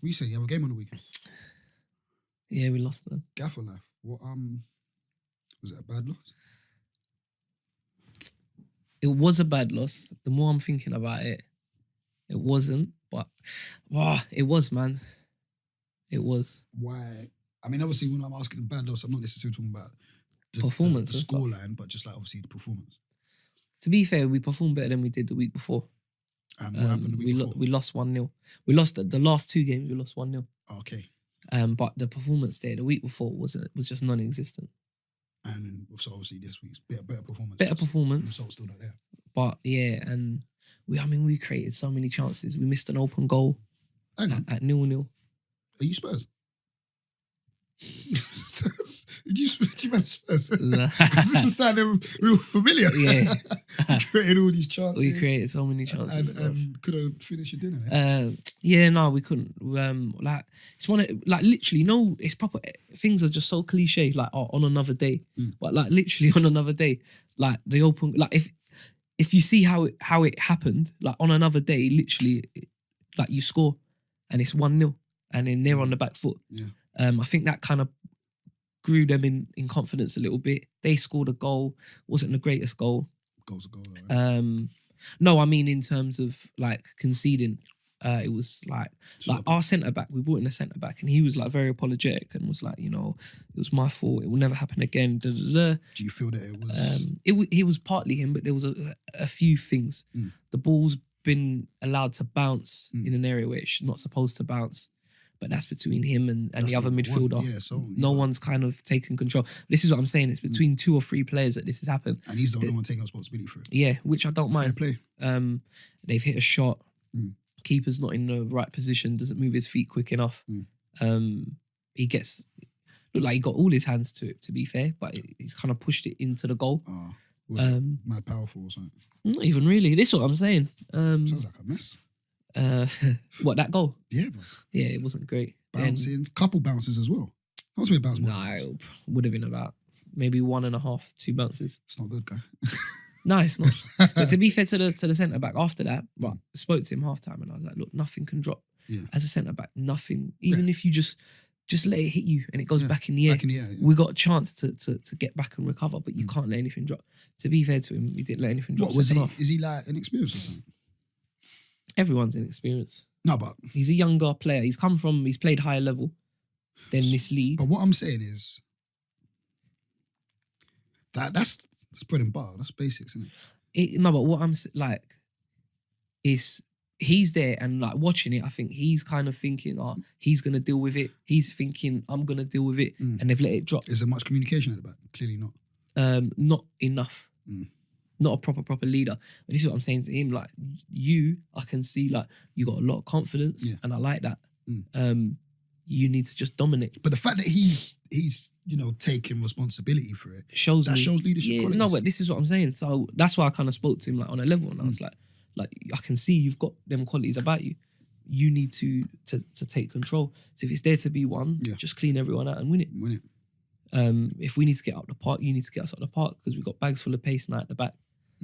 you saying? You have a game on the weekend? Yeah, we lost them. Gaffer life. What was it a bad loss? It was a bad loss. The more I'm thinking about it, it wasn't. But it was, man. It was. Why? I mean, obviously, when I'm asking the bad loss, I'm not necessarily talking about the performance, the scoreline, but just like obviously the performance. To be fair, we performed better than we did the week before. And what happened the week before? We lost 1-0. We lost the last 2 games. We lost 1-0. Okay. But the performance there the week before was just non-existent. And so obviously this week's better performance. Better performance. The result's still not there. But yeah, and we created so many chances. We missed an open goal at 0-0. Are you Spurs? Did you manage Spurs? Nah. Because this is sounding real familiar. Yeah. We created all these chances. We created so many chances. And couldn't finish your dinner. We couldn't. It's one of, literally, no, it's proper. Things are just so cliche, on another day. But literally on another day, they open, if you see how it happened, on another day, literally, you score and it's 1-0 and then they're on the back foot. Yeah. I think that kind of grew them in confidence a little bit. They scored a goal. Wasn't the greatest goal. Goal's a goal, right? No, I mean in terms of conceding. It was our centre back. We brought in a centre back, and he was very apologetic and was it was my fault. It will never happen again. Da, da, da. Do you feel that it was? It was partly him, but there was a few things. The ball's been allowed to bounce in an area where it's not supposed to bounce. But that's between him and the other midfielder. Yeah, so no one's kind of taken control. This is what I'm saying. It's between 2 or 3 players that this has happened. And he's the only one taking responsibility for it. Yeah, which I don't mind. Fair play. They've hit a shot. Keeper's not in the right position. Doesn't move his feet quick enough. He looked like he got all his hands to it, to be fair. But he's kind of pushed it into the goal. Was it mad powerful or something? Not even really. This is what I'm saying. Sounds like a mess. What, that goal? Yeah, bro. Yeah, it wasn't great. Bouncing, couple bounces as well. That was a bounce. Nah, it would have been about maybe 1.5, 2 bounces. It's not good, guy. No, it's not. But to be fair to the centre back after that, I spoke to him half time and I was like, look, nothing can drop. Yeah. As a centre back, nothing. Even if you just let it hit you and it goes back in the air. Back in the air, we got a chance to get back and recover, but you can't let anything drop. To be fair to him, he didn't let anything drop. What was he? Is he inexperienced or something? Everyone's inexperienced. No, but he's a younger player. He's played higher level than this league. But what I'm saying is that's bread and butter. That's basics, isn't it? No, but what I'm is he's there and watching it. I think he's kind of thinking, he's gonna deal with it. He's thinking, I'm gonna deal with it, and they've let it drop. Is there much communication at the back? Clearly not. Not enough. Not a proper leader. But this is what I'm saying to him. I can see you got a lot of confidence, and I like that. You need to just dominate. But the fact that he's taking responsibility for it shows leadership qualities. No, but this is what I'm saying. So that's why I kind of spoke to him on a level, and I was like I can see you've got them qualities about you. You need to take control. So if it's there to be won, just clean everyone out and win it. If we need to get up the park, you need to get us up the park because we've got bags full of pace now at the back.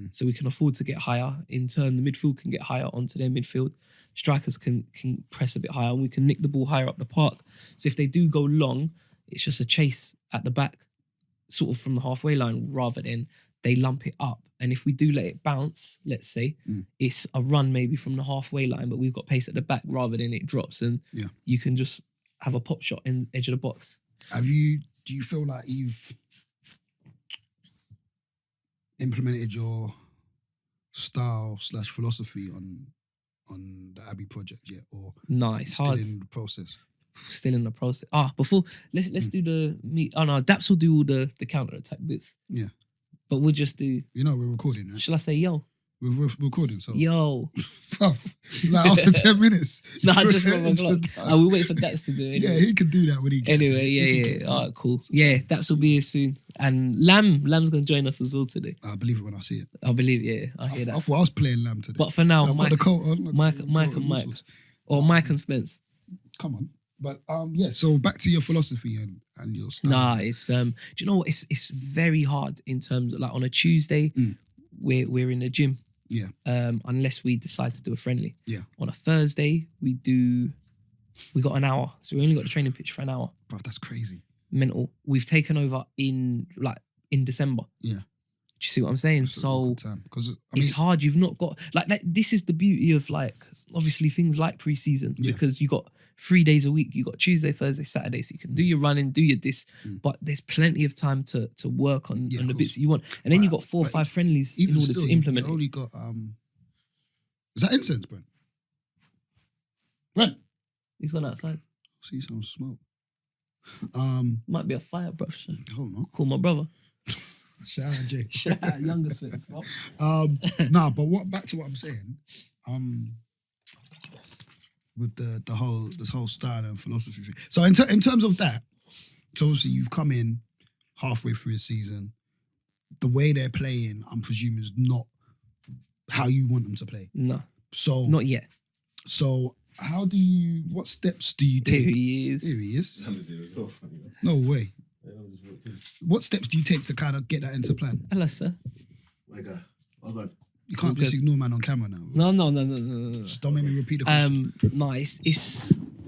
So we can afford to get higher. In turn, the midfield can get higher onto their midfield. Strikers can press a bit higher and we can nick the ball higher up the park. So if they do go long, it's just a chase at the back, sort of from the halfway line, rather than they lump it up. And if we do let it bounce, let's say, it's a run maybe from the halfway line, but we've got pace at the back rather than it drops and you can just have a pop shot in the edge of the box. Do you feel like you've implemented your style/philosophy on the Abbey project yet, or no? It's still hard. In the process. Still in the process. Before let's do the meet. Oh no, Daps will do all the counter attack bits. Yeah, but we'll just do. We're recording, right? Shall I say yo? We're recording, so yo. After 10 minutes. Nah, just from my clock. We'll wait for Daps to do it. Anyway. Yeah, he can do that when he gets anyway, yeah. All right, cool. Yeah, Daps will be here soon. And Lam's going to join us as well today. I believe it when I see it. I believe, I hear that. I thought I was playing Lam today. But for now, Mike and Mike. Or Mike and Spence. Come on. But so back to your philosophy and your style. Nah, it's do you know what? It's very hard in terms of on a Tuesday, we're in the gym. Yeah. Unless we decide to do a friendly. Yeah. On a Thursday, we do We got an hour. So we only got the training pitch for an hour. Bro, that's crazy. Mental. We've taken over in December. Yeah. Do you see what I'm saying? It's a So good time, 'cause, I it's mean, hard. You've not got like this is the beauty of like obviously things like pre-season because you got 3 days a week. You got Tuesday, Thursday, Saturday, so you can do your running, do your this, but there's plenty of time to work on the bits that you want. And then you got 4 or 5 friendlies in order to implement. You only got is that incense, Brent? Brent, He's gone outside. see some smoke. Might be a fire, bro. Hold on. Call my brother. Shout out Jay. Shout out younger Spence, bro. Nah, but back to what I'm saying. With this whole style and philosophy thing. So in terms of that, so obviously you've come in halfway through the season. The way they're playing, I'm presuming, is not how you want them to play. No. So Not yet. So what steps do you There take? he is. Here he is. No way. What steps do you take to kind of get that into plan? Hello, sir. My God. Oh God. You can't just ignore man on camera now. No. Just don't make me repeat the question. No, it's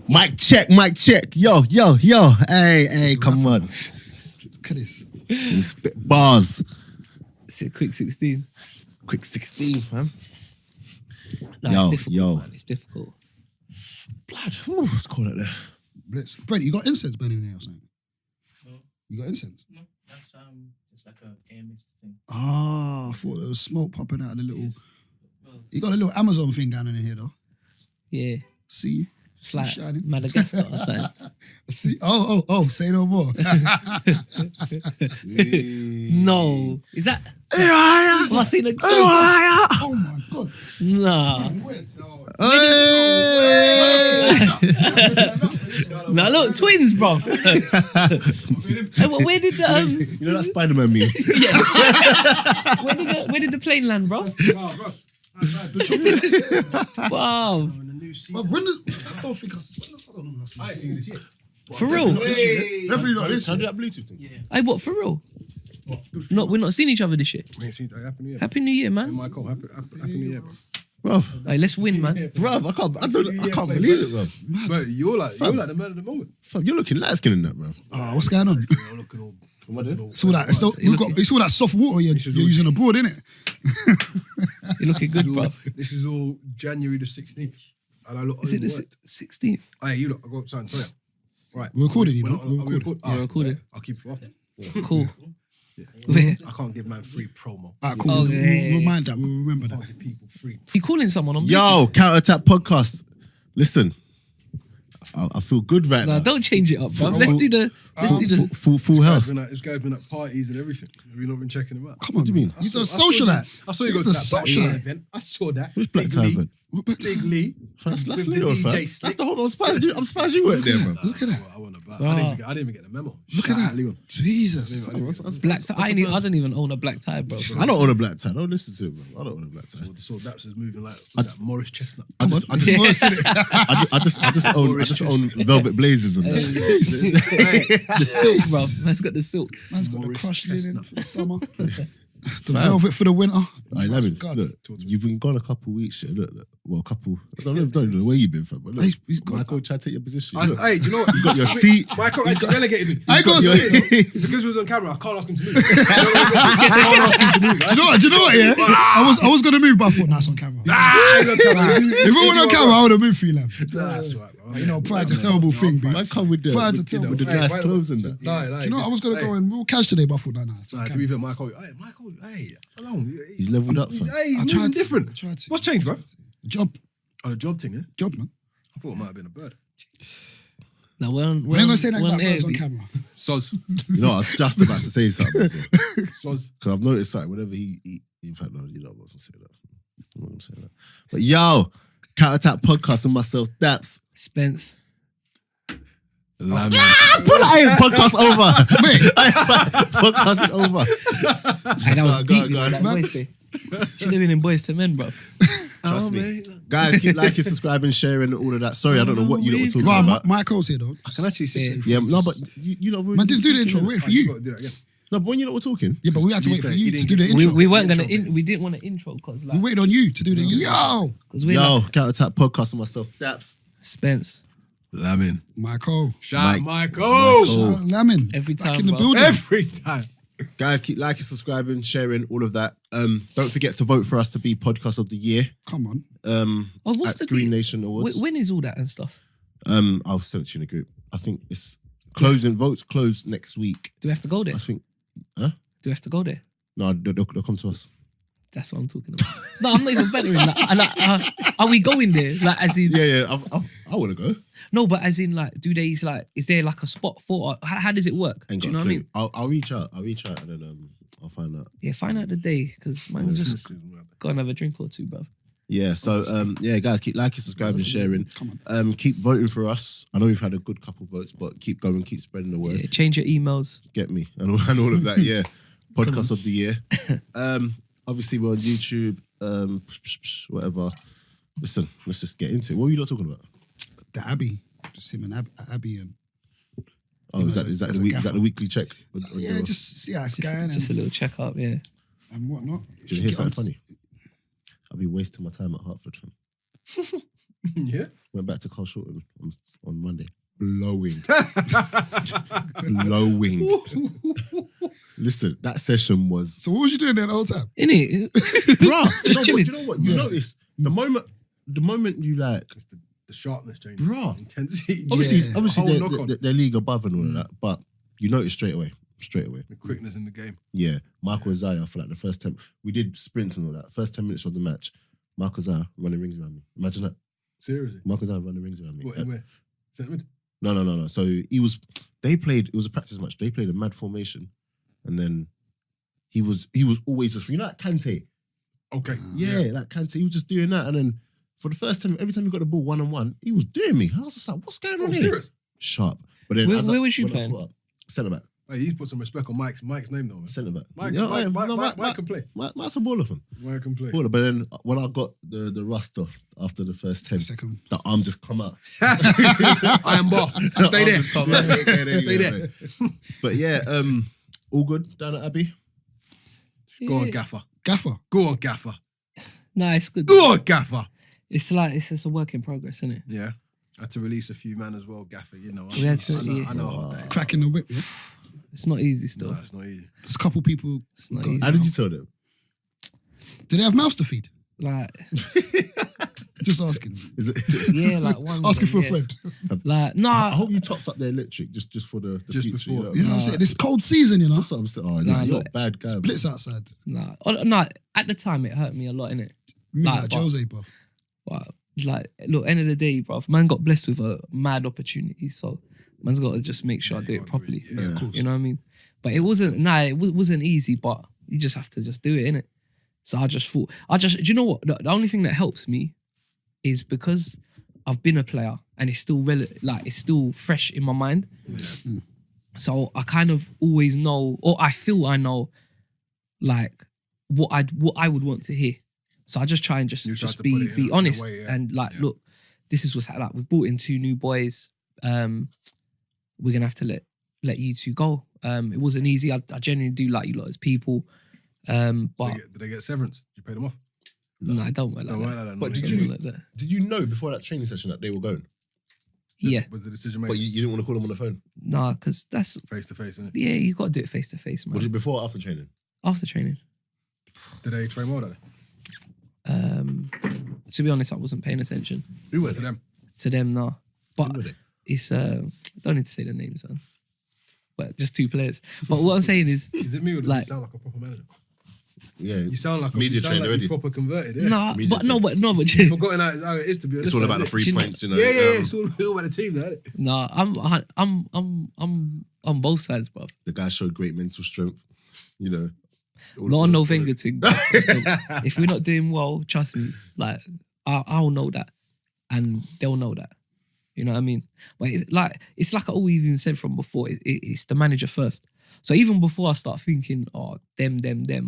Mic check. Yo. Hey, come on. Look at this. You spit bars. it's a quick 16. Quick 16, fam. No, Yo, it's difficult, yo. man. It's difficult. Blood. Ooh, let's call it there. Blitz. Brent, you got incense burning in there or something? No. You got incense? No, that's just like a air mist thing. Ah, I thought there was smoke popping out of the little... Yes. Well, You got a little Amazon thing going on in here though. Yeah. See? It's like Shining. Madagascar or something. See? Oh, say no more. No. Is that... Have I seen a... Oh my God. Nah. Nah, look, twins, bruv. Hey, well, where did the... You know that Spider-Man meme? Yeah. Where did the plane land, bruv? Wow. But when I don't think I don't know. I seen this yet. For real? Definitely not this How year. did that Bluetooth thing? Hey, what, for real? No, we're not seeing each other this year. We ain't seen Happy New Year. Happy New Year, man. Michael, happy New Year, bro. Bruv, Hey, let's win, man. I can't believe it, bruv. But you're like the man of the moment. Fam, you're looking light skinned in that, bruv. What's going on? You're looking all. It's all that. It's all that soft water you're using abroad, isn't it? You're looking good, bruv. This is all January the 16th. And I look Is it the overworked. 16th? Hey, you look, I got something to tell you. Right. We're recording, you know. We're We're recording. You're recording. I'll keep it for after. Cool. I can't give man free promo. All right, cool. Okay. We'll remind that. We'll remember I that. can't give people free. You calling someone on Yo, Counter Attack Podcast. Listen, I feel good right No, now. don't change it up, bruv. Let's do the... Full house. This guy's been at parties and everything. Have you not been checking him out? Come on, do you mean? He's the socialite. I saw you He's go to the that Black Tie socialite. event. I saw that. Which Black Big Tie Lee. event? Big Lee. That's With the little, DJ fam. Slick. That's the whole. I'm surprised you weren't there, bro. Look at that. I wasn't about. I didn't even get the memo. Look at that. Jesus. Black tie. I don't even own a black tie, bro. I don't own a black tie. Don't listen to it, bro. I don't own a black tie. So Daps is moving like that Morris Chestnut. I just own velvet blazers and that. The silk, bro. Man's got the silk. Man's got the Morris crushed linen Chestnut. for the summer. The velvet for the winter. Hey, Lamin, God. look, you've been gone a couple of weeks. Look, well, a couple. I don't know where you've been from, but look, He's got- Michael tried to take your position. Hey, Look, do you know what? you got your seat. Michael actually relegated me. I got Because seat. because he was on camera, I can't ask him to move. I can't ask him to move. Do you know what? Yeah, I was gonna move, but I thought, nah, it's on camera. He's on camera. If it went on camera, I would have moved for you, lad. That's right, bro. You know, pride's a terrible thing, B. Man, come with the Tried to tell with the me. nice Hey, clothes and that. No, Do you know what? I was gonna go in real cash today, but I thought, nah, it's on To camera. be fair, Michael, hey, alone. He's leveled up, fam. Hey, I he's tried moving to. different. I tried to. What's changed, bro? Job, Oh, the job thing, yeah? man. I thought it might have been a bird. No, we're on. We're not gonna say that we're about on air, birds on B. camera. Soz. You know, I was just about to say something Soz. because I've noticed that whenever he in fact, no, you know, I wasn't saying that. I'm not gonna say that. But yo, Counter Attack Podcast and myself, Daps. Spence. Lamin. Pull that podcast over. Podcast is over. Hey, that was Go deep, on, you go know, on. that voice there. Should have been in Boys to Men, bro. Trust me. Guys, keep liking, subscribing, sharing, all of that. Sorry, I don't know what you lot were talking Right, about. Michael's here though. I can actually say Yeah, no, but you know, Man, didn't do the intro. Wait for you. Do that again. No, but when you lot were talking, Yeah, but we had to To be wait for fair, you he to didn't do the get- intro. We weren't gonna. We didn't want to intro because We like waited on you to do the yo. because we're yo, like Counter Attack Podcast and myself, Daps. Spence. Lamin. Michael. Shout out Mike. Michael. Shout out Lamin. Every Back time, in the bro. building. Every time. Guys, keep liking, subscribing, sharing, all of that. Don't forget to vote for us to be Podcast of the Year. Come on. What's At the Screen deal? Nation Awards. When is all that and stuff? I'll send it to you in a group. I think it's closing. Votes close next week. Do we have to go there? I think. Do we have to go there? No, they'll come to us. That's what I'm talking about. No, I'm not even bettering that. Are we going there? Like, as in, Yeah. I want to go. no, but as in, like, is there like a spot for? How does it work? Ain't Do you got know a what I clue. mean? I'll reach out. And then I'll find out. Yeah, find out the day because man, just go and have a drink or two, bro. Yeah. So guys, keep liking, subscribing, sharing. Come on. Keep voting for us. I know we've had a good couple votes, but keep going, keep spreading the word. Yeah, change your emails. Get me and all of that. Yeah. Podcast of the Year. Obviously we're on YouTube. Whatever. Listen, let's just get into it. What were you lot talking about? The Abbey. Just him and Abbey and Oh, You know, is that as a the gaffer. weekly check? yeah, just see how it's going Just a little checkup, yeah. and whatnot. Do you hear Get something on- funny? I'll be wasting my time at Hertford. Fam. Yeah. Went back to Carl Shorten on Monday. Blowing. Blowing. Listen, that session was... So what was you doing there the whole time? Innit? Bruh, Just chilling. do you know what? You Yeah. notice the moment you like... It's the sharpness change. Bruh. Intensity. Obviously, Yeah. obviously Whole they're, knock-on. they're league above and all of that, but you notice straight away. The quickness in the game. Yeah, Michael Isaiah for like the first 10... We did sprints and all that. First 10 minutes of the match, Michael Isaiah running rings around me. Imagine that. Seriously. Michael Isaiah running rings around me. What, in where? Centre mid? No. So it was a practice match. They played a mad formation, and then he was always just, you know, like Kante. Okay. Yeah, like Kante. He was just doing that, and then for the first time, every time he got the ball 1-on-1, he was doing me. I was just like, what's going on Oh, here? serious? Sharp. But then Where was you playing? Centre back. Hey, he's put some respect on Mike's name though, man. Centre back. Mike can play. Mike's a baller, man. Mike can play. Baller. But then when I got the rust off after the first 10, Second. the arm just come out. Iron bar. Stay Arm there. just come out. Stay there. But yeah, all good down at Abbey. Go on, Gaffer. Gaffer. Go on, Gaffer. Nah, it's good. Go on, Gaffer. It's like it's just a work in progress, isn't it? Yeah. I had to release a few man as well, Gaffer. You know, We had to, I know how that is. Cracking the whip, yeah? It's not easy still. No, it's not easy. There's a couple people. It's not got- easy. How did you tell them? Do they have mouths to feed? Like, Just asking. Is it? yeah, like one. Asking for a yeah. friend. Like, I nah, hope you topped up the electric just for the Just future, before. You know what I'm saying? It's cold season, you know? That's what I'm saying. Oh, Nah, you're look, a bad guy. Blitz outside. nah. Oh, nah. At the time, it hurt me a lot, innit? Me Nah, like but- Jose, bro. But like, look, end of the day, bruv, man got blessed with a mad opportunity, so man's got to just make sure I do it properly. Yeah, of course. You know what I mean? But it wasn't. Nah, it wasn't easy. But you just have to just do it, innit? So I just thought. Do you know what? The only thing that helps me is because I've been a player and it's still it's still fresh in my mind. So I kind of always know, or I feel I know, like what I would want to hear. So I just try and You try just to put it in be a honest way, yeah. and like, Yeah. look, this is what's like. We've brought in 2 new boys. We're gonna have to let you 2 go. It wasn't easy. I genuinely do like you lot as people. But Did they get severance? Did you pay them off? no, I don't work like Don't that. work like that. But no, did they you- don't. Like that. Did you know before that training session that they were going? Yeah, Was the decision made But you didn't want to call them on the phone? nah, because that's face to face, innit? yeah, you got to do it face to face, man. Was it before or after training? After training. Did they train well, did To be honest, I wasn't paying attention Who were they? To they? them. to them now. But Who were they? it's don't need to say the names, man. But just 2 players. But what I'm saying is, Is it me or does Like- you sound like a proper manager? Yeah. You sound like Media you sound trained like already. you proper converted, yeah. nah, Media but You've forgotten how it is to be honest. It's all about the isn't 3 you know- points, you know. it? Yeah. It's all about the team, though, isn't it? nah, I'm on both sides, bro. The guy showed great mental strength, you know. Not on no finger thing. Bro. If we're not doing well, trust me, like I'll know that, and they'll know that. You know what I mean? But it's like I always even said from before. It's the manager first. So even before I start thinking, oh, them,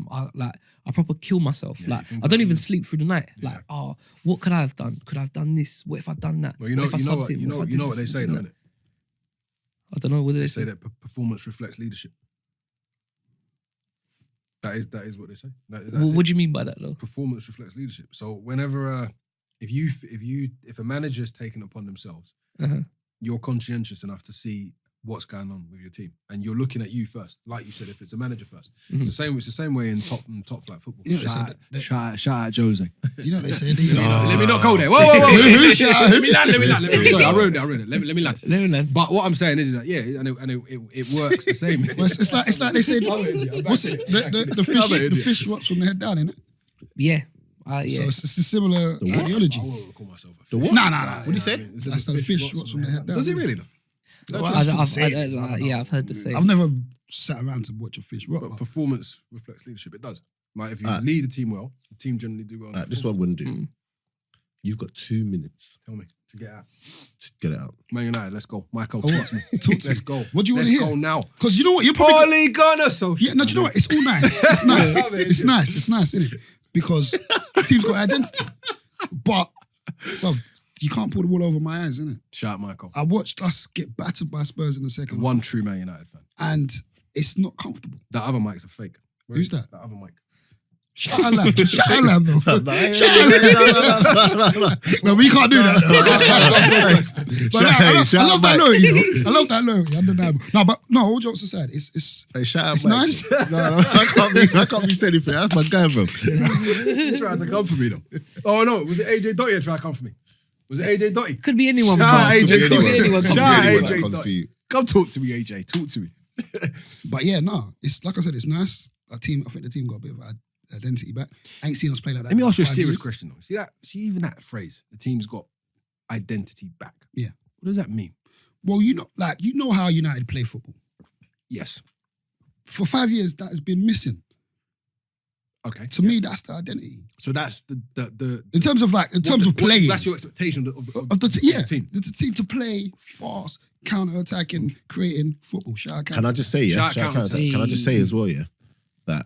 I proper kill myself. Yeah, like you think I don't about even it. sleep through the night. Yeah. Like, oh, what could I have done? Could I have done this? What if I done that? Well, you know What if I subbed him? you What if I know did what they this? say, You though, know? innit? I don't know what They say that performance reflects leadership. That is what they say. That's What do you mean by that though? performance reflects leadership. So whenever if a manager's taken upon themselves Uh-huh. you're conscientious enough to see what's going on with your team, and you're looking at you first, like you said. If it's a manager first, it's the same way in top flight football. You know, Shout out Jose. You know what they say? Let me not go there. Whoa. Let me land. Sorry, I ruined it. Let me land. But what I'm saying is that it works the same. Well, it's like they say. What's it? The fish rots from the head down, innit? Yeah. So it's a similar ideology. I won't call myself a fish. The what? Nah. What do you say? That's the fish rots from the head down. Does it really though? I've heard the same. I've never sat around to watch a fish rot. But performance reflects leadership. It does. Like if you lead the team well, the team generally do well. This one wouldn't do. You've got 2 minutes. Tell me to get out. To get it out. Man United, let's go. Michael, Oh, talk to me. Let's go. What do you want to hear? Let's go now. Because you know what, you're probably Ole Gunnar social. yeah. No, do you know what? It's all nice. It's nice. It's nice. It's nice, isn't it? Because the team's got identity. But bruv, you can't pull the wool over my eyes, innit? Shout out Michael. I watched us get battered by Spurs in the second One half, true Man United fan. and it's not comfortable. That other mic's a fake. Where Who's is that? That other mic. Shout out Lam, though. No, we can't do that. But I love that low, you know. I love that low. Undeniable. No, all jokes aside, it's Hey, shout out it's Mike. nice. No, I can't be saying anything. That's my guy, bro. He tried to come for me though. Oh no, was it AJ Dotty that tried to come for me? Was it AJ Dotty? Could be anyone. Shout out Could AJ be Dotty. anyone. Shout out AJ comes for Dotty. you. Come talk to me, AJ. Talk to me. But yeah, no, it's like I said, it's nice. I think the team got a bit of identity back. I ain't seen us play like that. Let me ask you a 5 serious years. question though. See even that phrase, the team's got identity back. Yeah. What does that mean? Well, you know how United play football. Yes. For 5 years, that has been missing. Okay. To me, that's the identity. So that's the In terms of playing. That's your expectation of the team. The team to play fast, counter-attacking, creating football. Shout out Can I just say, yeah? Shout out Can I just say as well, yeah, that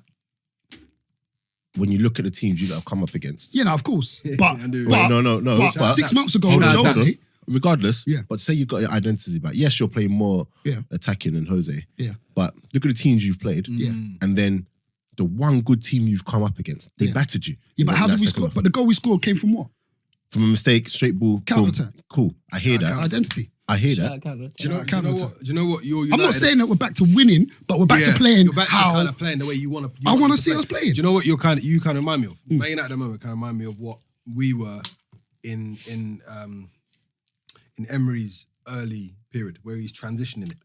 when you look at the teams you have come up against, Yeah, no, of course. But, I do. Wait, no. but 6 months ago, Hold on, Jose, regardless, Yeah. but say you got your identity back. Yes, you're playing more Yeah. attacking than Jose. Yeah. But look at the teams you've played. Yeah. And then the one good team you've come up against, they Yeah. battered you. Yeah, but how In did that we second score? half. But the goal we scored came from what? From a mistake, straight ball, boom. Counter-attack. Cool. I hear that. Identity. I hear that. Do you know what? You're I'm not saying that we're back to winning, but we're back to playing You're back to how kind of playing the way you want to. I want to see us playing. Do you know what you kind of remind me of? Man United at the moment kind of remind me of what we were in Emery's early period where he's transitioning it.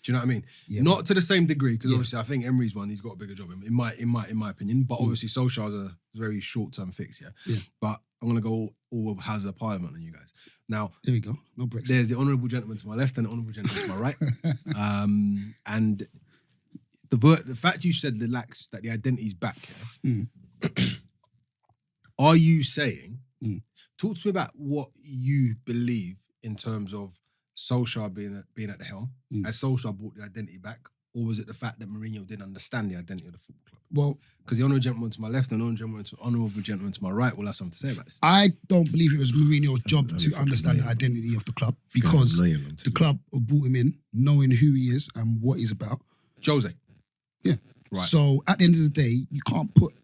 Do you know what I mean? Yeah, Not to the same degree because obviously I think Emery's one he's got a bigger job in my opinion. But obviously Solskjaer's a very short term fix, yeah. But I'm gonna go all House of Parliament on you guys. Now Here we go. No bricks. there's the honourable gentleman to my left and the honourable gentleman to my right. And the fact you said that the identity's back here, are you saying, talk to me about what you believe in terms of Solskjaer being at the helm, as Solskjaer brought the identity back, or was it the fact that Mourinho didn't understand the identity of the football club? Well, Because the honourable gentleman to my left and the honourable gentleman to my right will have something to say about this. I don't believe it was Mourinho's job to understand the identity of the club because the club brought him in knowing who he is and what he's about. Jose. Yeah. Right. So at the end of the day, you can't put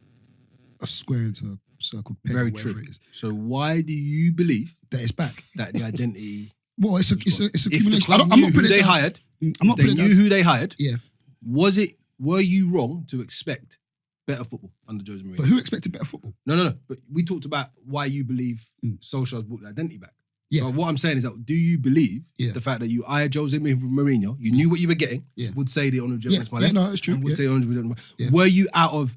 a square into a circle peg or Very whatever true. it is. So why do you believe That it's back. that the identity... Well, it's if the accumulation. club I'm knew not who putting they it down. hired, I'm not they putting it knew down. who they hired, Yeah. were you wrong to expect better football under Jose Mourinho? But who expected better football? No. But we talked about why you believe Solskjaer's brought the identity back. Yeah. So what I'm saying is that do you believe the fact that you hired Jose Mourinho, you knew what you were getting, would say the honourable gentleman to my left, no, it's true. and would say the honourable gentleman. Yeah. Were you out of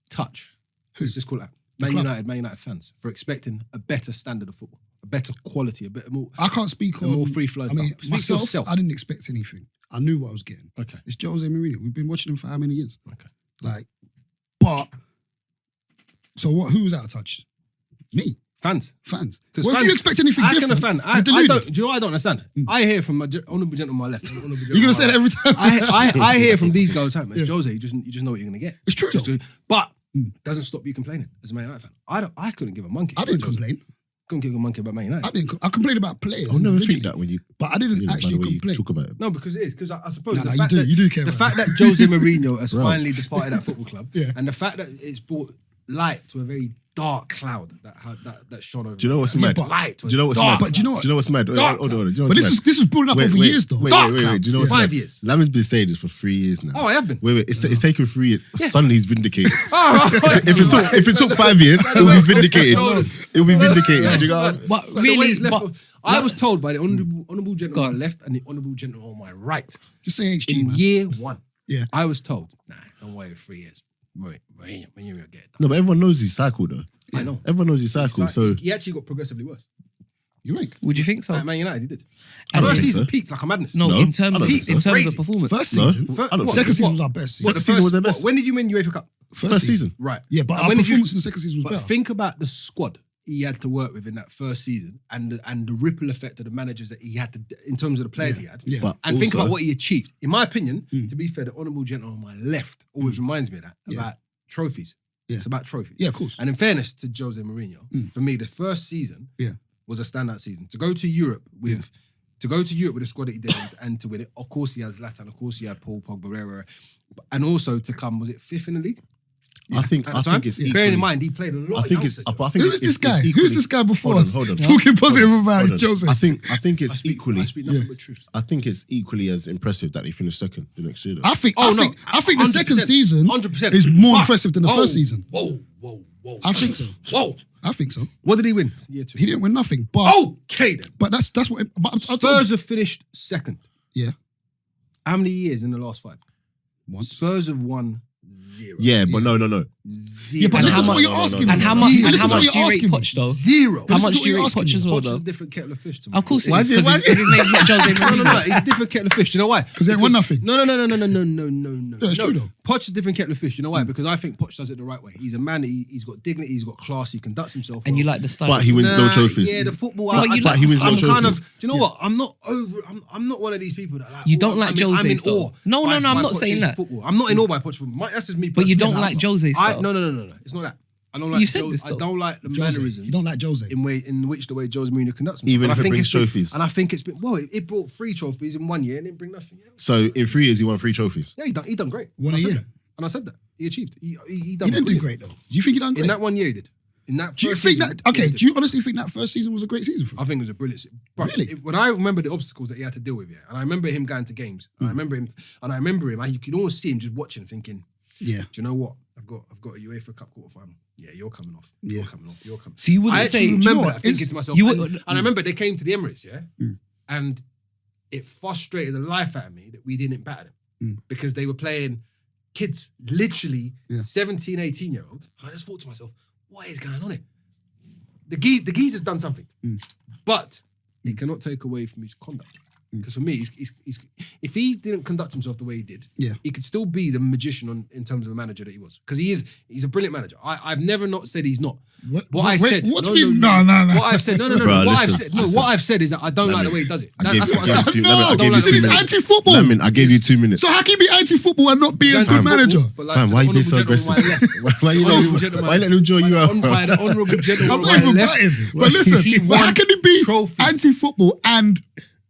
touch? Let's just call it that. Man club. United fans for expecting a better standard of football, a better quality, a bit more. I can't speak on more free-flowing I mean, stuff. Speak for myself, yourself. I didn't expect anything. I knew what I was getting. Okay. It's Jose Mourinho. We've been watching him for how many years? Okay. So what? Who was out of touch? Me. Fans. Well, if fans- you expect anything I different, can a fan. you're I deluded. don't. Do you know what I don't understand? I hear from my honourable gentleman on my left. You're gonna say that every time. I hear from these guys, man, Jose, you just know what you're gonna get. It's true, Just though. but doesn't stop you complaining as a Man United fan. I couldn't give a monkey. I didn't about Jose. complain. Couldn't give a monkey about Man United. I complained about players. I'll never individually, think that when you, but I didn't by actually the way you complain. talk about it. No, because it is. Because I suppose No, the you fact do- that you do care the about fact that Jose Mourinho has Bro. finally departed that football club, Yeah. and the fact that it's brought light to a very dark cloud that shone over. Do you know what's Yeah, mad? but- Light. Do you know what's dark. mad? But do you know what? Do you know what's mad? Dark Hold on. Do you know But what's this was building up over years, though. Wait. Dark Do you know cloud. what's 5 mad? years. Lamin's been saying this for 3 years now. Oh, I have been. Wait. It's taken 3 years. Suddenly he's vindicated. Oh, If it took 5 years, it'll be vindicated. It'll be vindicated. Do you know? But the way really, it's left but, I was told by the honourable Go gentleman on on. my left and the honourable gentleman on my right Just say HG, in man. year 1. Yeah. I was told, nah, don't wait 3 years. When you're gonna get it done. No, but everyone knows his cycle though. I know. Everyone knows his cycle. So he actually got progressively worse. You ain't. would you think so? At Man United, he did. I don't First think season so. peaked like a madness. No, No, in I terms don't of think so. in terms Crazy. of performance. First No, season. I don't what? Second season What? was our best What, season. the season first, was their best. When did you win UEFA Cup? first season. Right. Yeah, but And our when did you- performance in the second season was But better. think about the squad he had to work with in that first season and the ripple effect of the managers that he had to, in terms of the players he had. Yeah. But And think also- about what he achieved. In my opinion, to be fair, the honourable gentleman on my left always reminds me of that, about trophies. Yeah. It's about trophies. Yeah, of course. And in fairness to Jose Mourinho, for me, the first season was a standout season. To go to Europe with the squad that he did and to win it, of course he has Zlatan, of course he had Paul Pogba, and also to come, was it 5th in the league? I think At the time? it's Bearing equally. in mind, he played a lot I of think it's. youngsters. I think Who's it's this guy? equally- Who's this guy before Hold us? on. Talking positive about Hold on. Jose. I think I it's speak equally. nothing but truth. I think it's equally as impressive that they finished second the next year. Though. I think Oh, no. I think the second 100%. season 100%. is more But- impressive than the first season. Whoa. I think so. Whoa. I think so. What did he win? Year 2. He didn't win nothing, but Okay then. but that's what. But Spurs have finished second. Yeah. How many years in the last 5? Once. Spurs have won 0. Yeah, but no. Zero. Yeah, but And listen how to what much- you're asking. And me. how much? Listen And to how what much you're do you rate asking me. Poch though? Zero. How Listen much to do what you you're rate asking Poch me. as well Poch is though? a different kettle of fish to me. Of course it Why is is it- why because is his name's not Jose No, Mourinho. he's a different kettle of fish. Do you know why? 'Cause they ain't won nothing. No. Yeah, it's true though. Poch is a different kettle of fish. Do you know why? Because I think Poch does it the right way. He's a man. He's got dignity. He's got class. He conducts himself. And well. you like the style. But he wins no trophies. Yeah, the football. But you like- he wins no I'm kind trophies. of. Do you know what? I'm not over. I'm not one of these people that like. You don't like I'm in Jose's though. awe. No, by I'm not Poch's saying that. Football. I'm not in awe by Poch. That's just me. But you don't personally. like Jose's style. No. It's not that. I don't like. You said this, I though. don't like the Jose. mannerisms. You don't like Jose. in which the way Jose Mourinho conducts himself. Even And if I it think brings it's been- trophies. And I think it's been it brought 3 trophies in 1 year and didn't bring nothing. Yeah, So in 3 years, he won 3 trophies. he done great. Won And I a said year. that. And I said that. He achieved. He done He didn't do brilliant. great though. Do you think he done great? In that 1 year he did. In that Do you first think season, that? yeah, Okay. he did. Do you honestly think that first season was a great season for him? I think it was a brilliant season. Bro, Really? when I remember the obstacles that he had to deal with, and I remember him going to games, and I remember him, you could almost see him just watching, thinking, Yeah. do you know what? I've got a UEFA Cup quarter final. Yeah, you're coming off. Yeah. You're coming off. You're coming. So you wouldn't I say. actually do you know remember what? that thinking It's- to myself. you and, would- and I remember they came to the Emirates, and it frustrated the life out of me that we didn't batter them because they were playing kids, literally 17, 18-year-olds. And I just thought to myself, what is going on here? The geezer's done something, but it cannot take away from his conduct. Because for me, he's if he didn't conduct himself the way he did, he could still be the magician in terms of a manager that he was. Because he's a brilliant manager. I've never not said he's not. What I said. What do you mean? No. What I've said. No. Bro, What I've listen, said. What I've said is that I don't like the way he does it. That's what I said. No, I gave you this 2 is minutes. anti-football. Lamin, I gave you 2 minutes. So how can you be anti-football and not be a good Fam, manager? but like Fam, the why you being so honourable aggressive? gentleman on my left. Why you Honourable let gentleman- why let them draw you out? By the honourable gentleman I'm on not my even left. batting. But listen, He but how won can you be trophies. anti-football and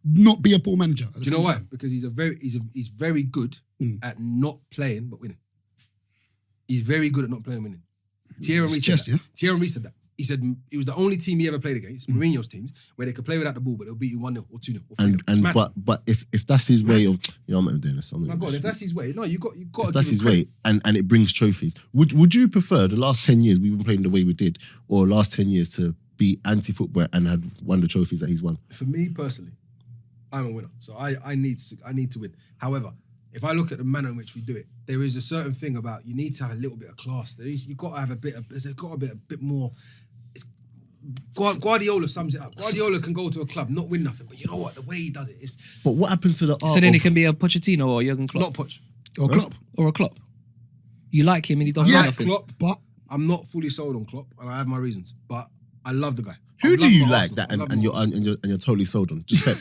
not be a poor manager? Do you know why? Because he's very good at not playing but winning. He's very good at not playing and winning. Thierry Henry said that. Thierry Henry said that. He said it was the only team he ever played against, Mourinho's teams, where they could play without the ball, but they'll beat you 1-0 or 2-0 or 3-0. It's mad. But if that's his way of, I'm not doing this. I'm not My doing God, this. if that's his way, no, you got If to that's give his him credit. way, and it brings trophies. Would you prefer the last 10 years we've been playing the way we did, or last 10 years to be anti-football and had won the trophies that he's won? For me personally, I'm a winner, so I need to win. However, if I look at the manner in which we do it, there is a certain thing about you need to have a little bit of class. You've got to have a bit more. Guardiola sums it up. Guardiola can go to a club, not win nothing, but you know what? The way he does it is But what happens to the art So then of, it can be a Pochettino or a Jurgen Klopp not Poch. Or Klopp. or a Klopp. You like him and he doesn't Yeah, do nothing. Klopp, But I'm not fully sold on Klopp, and I have my reasons, but I love the guy. who I do love you my like Arsenal. that I love and my you're Arsenal. and you're totally sold on? Just Pep.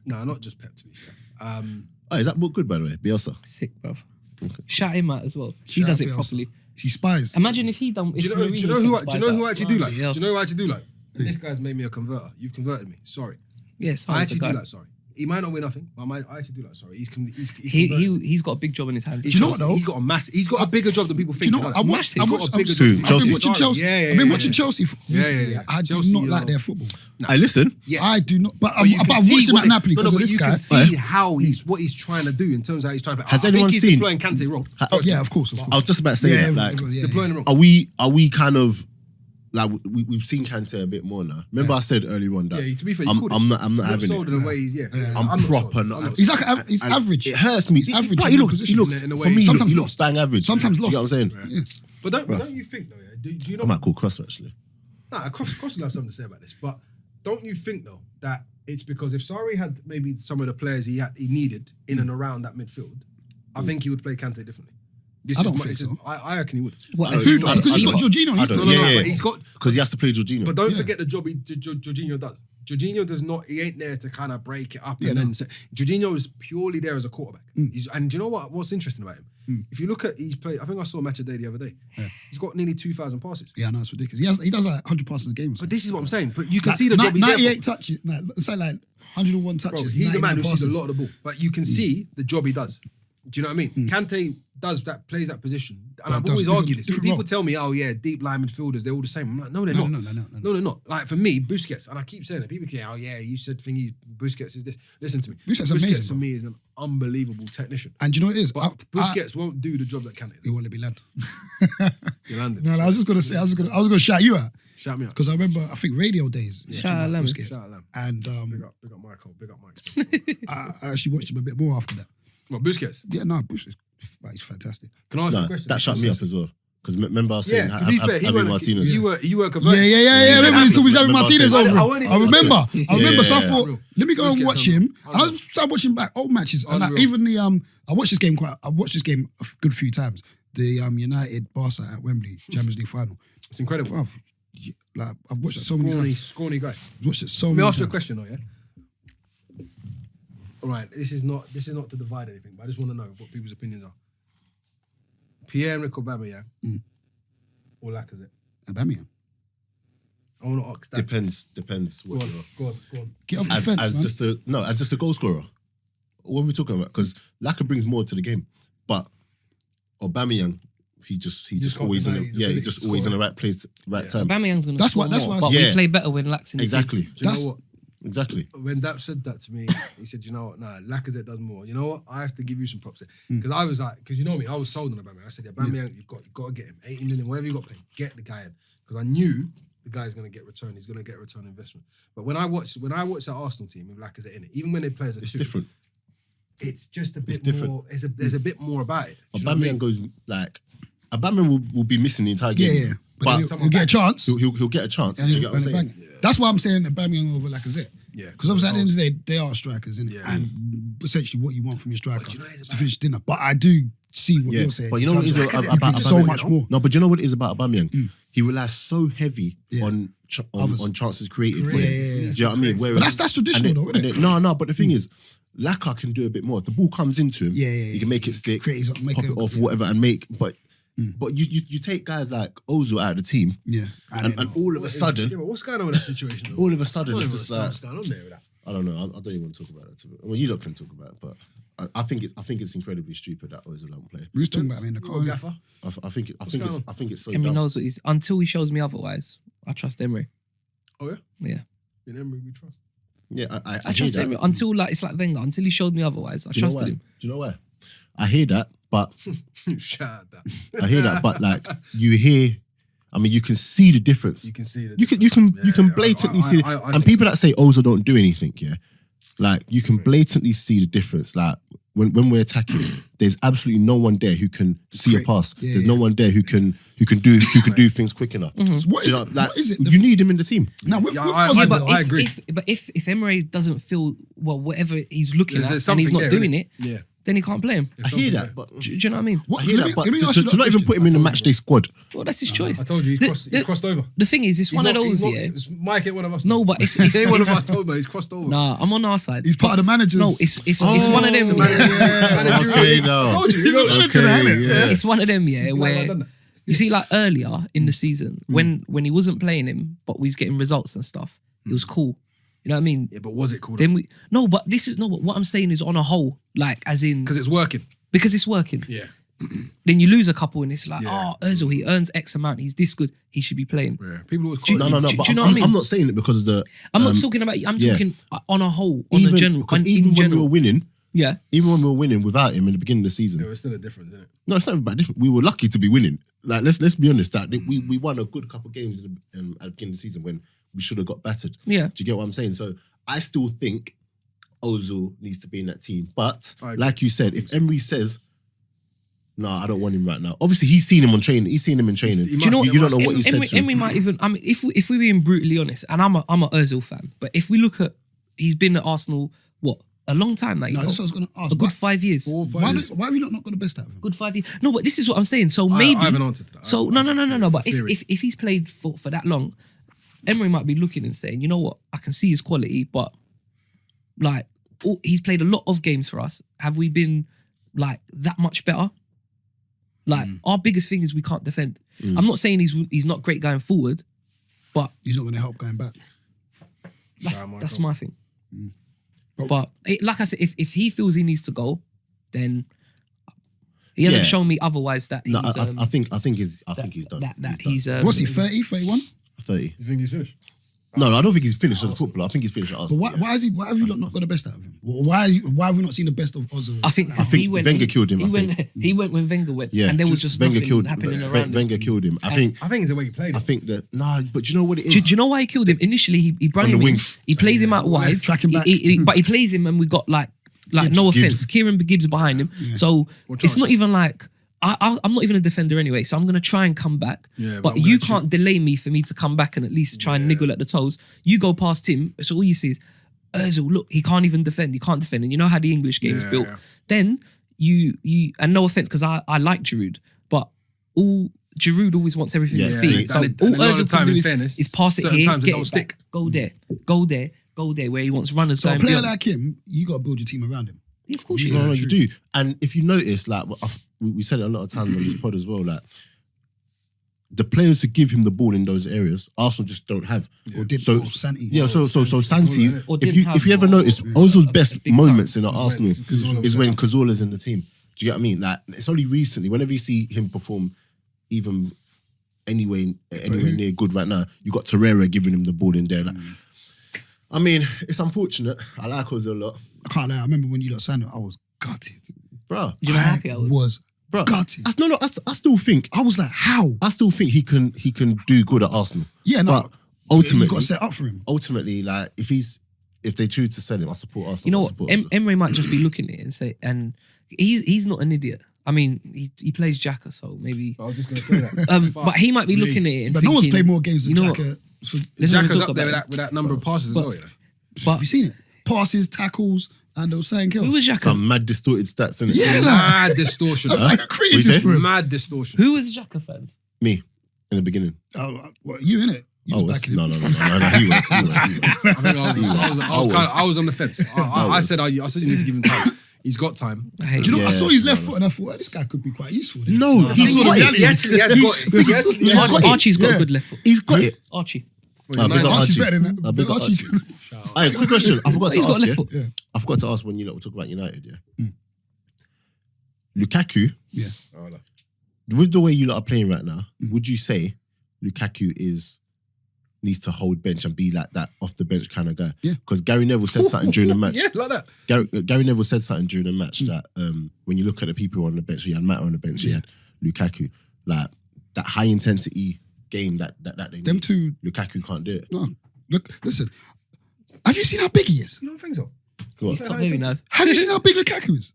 No, not just Pep, to be fair. Oh, is that book good by the way? Bielsa. Sick, bruv. Shout him out as well. He Shout does out it Bielsa. properly. she spies. Imagine if he done. Do you know who I actually do like? Do you know who I actually do like? And this guy's made me a converter. You've converted me. Sorry. Yes, I actually do like Sorry. He might not win nothing, but I actually do like Sorry. He's He's got a big job in his hands. Do you know what though? He's got a bigger job than people Do think. you know what? I've been watching Chelsea. Yeah, I've been watching Chelsea recently. yeah. I do Chelsea, not like their football. I listen. Yes. I do not. But I've you can watched see him at Napoli because of this you guy. can see how what he's trying to do in terms of how he's trying to. Has I anyone think he's seen- deploying Kante wrong. Yeah, of course. I was just about to say that. Like, Deploying him wrong. are we kind of like we've seen Kante a bit more now? Remember I said earlier on that. Yeah, to be fair, I'm not having sold it. in a way. I'm not proper sold. not. I'm not He's sold. like he's average. It hurts me. He's average. But in he that looks position. in a way. for me. Sometimes He lost. looks bang average. Sometimes You know lost. what I'm saying? Yeah. But don't you think though? Yeah? Do you know? I might call Cross actually. Nah, Cross will have something to say about this. But don't you think though that it's because if Sarri had maybe some of the players he needed in and around that midfield, I think he would play Kante differently. I don't think so. I reckon he would. What, Because he's got Jorginho. I don't- No, yeah, but he's got. because he has to play Jorginho. But don't forget the job Jorginho does. Jorginho does not. He ain't there to kind of break it up and then say. Jorginho is purely there as a quarterback. And do you know what's interesting about him? If you look at he's played. I think I saw a match a day the other day. Yeah. He's got nearly 2,000 passes. Yeah, no, it's ridiculous. He does like 100 passes a game. But this is what I'm saying. But you can see the job he's 98 there for. touches. It's like 101 Bro, touches. he's a man who 99 sees a passes. lot of the ball, but you can see the job he does. Do you know what I mean? Kante plays that position, and I've always argued this. When people tell me, "Oh yeah, deep line midfielders, they're all the same." I'm like, no, they're not. No, they're not. Like for me, Busquets, and I keep saying it. People say, "Oh yeah, you said thingy, Busquets is this." Listen to me. Busquets amazing, for bro. me is an unbelievable technician. And do you know what it is? But Busquets won't do the job that Kante He does. won't let me land. You landed. No, I was just gonna say, I was gonna shout you out Shout me out. because I remember, I think radio days. Shout out Lamin. Busquets. Shout out Lam. And Big up Michael. Big up Mike. I actually watched him a bit more after that. Well, Busquets. Yeah, no, Busquets, he's fantastic. Can I ask you No, a question? that shut me up as well. Because remember I was saying Yeah, to be fair, Javi Martinez. you weren't converted. Yeah. Remember we saw Javi Remember Martinez I over said- him. I remember. So I Yeah. thought, let me go and Busquets watch unreal. him. And I started watching back old matches. And like, Unreal. even the I watched this game a good few times. The United Barca at Wembley Champions League final. It's incredible. Bruv, like I've watched it so many times. Scrawny guy. I've watched it so Let many me ask you a times. question though, yeah? All right, this is not to divide anything, but I just want to know what people's opinions are. Pierre-Emerick Aubameyang or Lacazette? Aubameyang. I want to ask that. Depends Go what on, you're. go on. Get off the As fence, man. just a goal scorer. What are we talking about? Because Laka brings more to the game, but Aubameyang, he just can't always in deny the, his yeah, he's ability just to always in score. the right place, right time. Aubameyang's gonna That's score why- that's more, why I but said- we Yeah. play better when Lax in the team. Exactly, Do you know what? exactly. When Daps said that to me, he said, "You know what? Nah, Lacazette does more. You know what? I have to give you some props there because I was like, because you know me, I was sold on Aubameyang. I said, Aubameyang, you've got to get him. 80 million, whatever you got to pay, get the guy in because I knew the guy's going to get return. He's going to get return on investment. But when I watched that Arsenal team with Lacazette in it, even when they play as a It's two, different. it's just a bit different. more. There's a bit more about it. Do you know what I Aubameyang mean? goes like Aubameyang will be missing the entire Yeah, game. yeah. But But he'll get a chance. he'll get a chance. And Do you he'll get what I'm bang. saying? That's why I'm saying Aubameyang over Lacazette. Yeah. Because obviously at the end of the day, they are strikers, innit? Yeah. And essentially what you want from your striker But you know it's is to about- finish dinner. But I do see what Yeah, you're saying. but you know what it is in about terms of- he brings so Aubameyang? much more. No, but you know what it is about Aubameyang? He relies so heavy on Others. on chances created for him. Yeah. Do you know what I mean? But that's traditional though, isn't it? No, but the thing is, Laka can do a bit more. If the ball comes into him, he can make it stick, Create his- make pop it- it off, yeah. whatever, and make. But you take guys like Ozil out of the team, Yeah. and all of a sudden, Yeah, but what's going on with that situation? though? all of a sudden, I don't it's even just understand like what's going on there with that. I don't know. I don't even want to talk about it. Well, you lot can talk about it, but I think it's incredibly stupid that Ozil don't play. We was talking about him in the You car. got innit? Gaffer. I think it's so Emery dumb. knows what he's until he shows me otherwise. I trust Emery. Oh yeah, Yeah, in Emery we trust. Yeah, I I hear trust that. Emery until it's like Wenger. Until he showed me otherwise, I Do you know trusted why? him. Do you know why? I hear that, but Shout out that. I hear that, but like you hear, I mean, you can see the difference. You can see that. You can blatantly see it. And people that say Ozil don't do anything, yeah, like you can blatantly see the difference. Like when we're attacking, there's absolutely no one there who can see a pass. Yeah, There's yeah. no one there who can do things quick enough. So what Do is you know, it? like, What is it? You need him in the team. Now, with Yeah, Ozil, I- But I agree. if Emery doesn't feel whatever he's looking There's at and something he's not there, doing innit? it, Yeah. then he can't play him. I hear that, but Do you know what I mean? What, I hear let me- that, but let me ask to you that not even question. put him in the match day squad. Well, that's his choice. I told you he crossed over. The thing is, it's one of those. Yeah. Mike ain't one of us. No, but it's He ain't one of us told me he's crossed over. Nah, I'm on our side. He's part of the managers. No, it's one of them. Okay, no. I told you. He's a manager, innit? yeah. It's one of them, yeah, Like, I where done that. you see, like earlier in the season when he wasn't playing him, but we was getting results and stuff. It was cool. You know what I mean? Yeah, but was it called? Then but what I'm saying is on a whole, like as in Because it's working. because it's working. Yeah. Then you lose a couple and it's like, Yeah. Ozil, he earns X amount, he's this good, he should be playing. Yeah. People always Do you- call No, Do but you know what I mean? I'm not saying it because of the. I'm not talking about. I'm yeah. talking on a whole, on even, a general, because in even when we general. were winning, Yeah, even when we were winning without him in the beginning of the season, There was still a difference, isn't it? no, it's not about different. We were lucky to be winning. Like let's be honest, that we won a good couple of games at the beginning of the season when we should have got battered. yeah. Do you get what I'm saying? So I still think Ozil needs to be in that team. But I agree. like you said, if Emery says, "No, I don't want him right now," obviously he's seen him on training. He's seen him in training. He Do you know? must- You don't know what he Emery, said to him. Emery might even. I mean, if we're being brutally honest, and I'm a Ozil fan, but if we look at, he's been at Arsenal what a long time now. No, that's what I was going to ask. a good 5 years. 4 or 5 Why years. have you not got the best out of him? Good 5 years. No, but this is what I'm saying. So maybe I have an answer to that. So no. But theory. if he's played for that long, Emery might be looking and saying, you know what, I can see his quality, but like he's played a lot of games for us. Have we been like that much better? Like our biggest thing is we can't defend. I'm not saying he's not great going forward, but He's not going to help going back. that's my thing. But like I said, if he feels he needs to go, then he hasn't Yeah. shown me otherwise that he's No, I think he's done. that He's he's What's he, 30, 31? 30. You think he's finished? No, I don't think he's finished as a footballer. I think he's finished at But Arsenal. why have you not got the best out of him? Why have we not seen the best of Ozil? I think think Wenger killed him, He I went. think. He went when Wenger went, Yeah, and there was just Wenger nothing killed happening around him. Wenger killed him. I think it's the way he played. I think that but do you know what it is? Do you know why he killed him? Initially, he brought On the him in. wing. He played him out wide. Track him back. But he plays him, and we got like no Gibbs. offense, Kieran Gibbs behind him. So it's not even like I'm not even a defender anyway. So I'm gonna try and come back. Yeah, but but I'm you gonna can't delay me for me to come back and at least try and niggle at the toes. You go past him, so all you see is Ozil. Look, he can't even defend. He can't defend, and you know how the English game is Yeah, built. yeah. Then you and no offense because I like Giroud, but Giroud always wants everything Yeah, to yeah, feed. yeah. So And all a lot of Ozil time, can do in is fairness, pass it certain here, times it get don't it stick. back, go there, where he wants runners So a going player beyond. like him, you got to build your team around him. Yeah, of course you No, do. you do. And if you notice, like we said it a lot of times on this pod as well, like the players who give him the ball in those areas, Arsenal just don't have. Or did So Santi. yeah, so Santi, Or if didn't you have ever or- notice, or- Ozil's a best big moments time. in Arsenal Cazorla is was when out. Cazorla's in the team. Do you get what I mean? Like it's only recently, whenever you see him perform, even anywhere near good right now, you got Torreira giving him the ball in there. Like, I mean, it's unfortunate. I like Ozil a lot, I can't lie. I remember when you lot signed him, I was gutted. bro. Do you know how happy I was? Bro, gutted. I still think I was like, how? he can do good at Arsenal. Yeah, no. But ultimately, you got to set up for him. ultimately, like if they choose to sell him, I support Arsenal. You know I what? support Arsenal. Emery might just be looking at it and say, and he's not an idiot. I mean, he plays Xhaka, so maybe. I was just going to say that. But he might be looking at it and But thinking, no one's played more games than you know what? Xhaka. So, Let's not even Xhaka's talk up there about with that number of passes as well, yeah. But have you seen it? Passes, tackles, and there was something else. who was Xhaka? Some mad distorted stats in it. Yeah, like, Mad distortion. that's like a What you say? creative for him. Mad distortion. Who was Xhaka fans? Me in the beginning. Oh, well, you in it? You Oh, was backing him. no. He went. I think I was on the fence. I said you need to give him time. He's got time. I hate Do you know, I Yeah, saw his left no. foot and I thought, oh, this guy could be quite useful. No, he's saw the got reality. it. He actually has got it. Archie's got a good left foot. He's got it. Archie. I big up Archie's Archie. better than that. I big up Archie. Archie. Hey, quick question. I forgot to He's got a ask. left Yeah? foot. Yeah. I forgot to ask when you lot were talking about United. Yeah. Lukaku, Yeah. with the way you lot are playing right now, would you say Lukaku needs to hold bench and be like that off the bench kind of guy? Yeah. Because Gary Neville said something during the match. Yeah, like that. Gary Neville said something during the match that when you look at the people on the bench, he had Matt on the bench, he had Lukaku, like that high intensity game that they Them need. two, Lukaku can't do it. no. Look, listen. Have you seen how big he is? You don't think so? Go on. Stop maybe nice. Have you seen how big Lukaku is?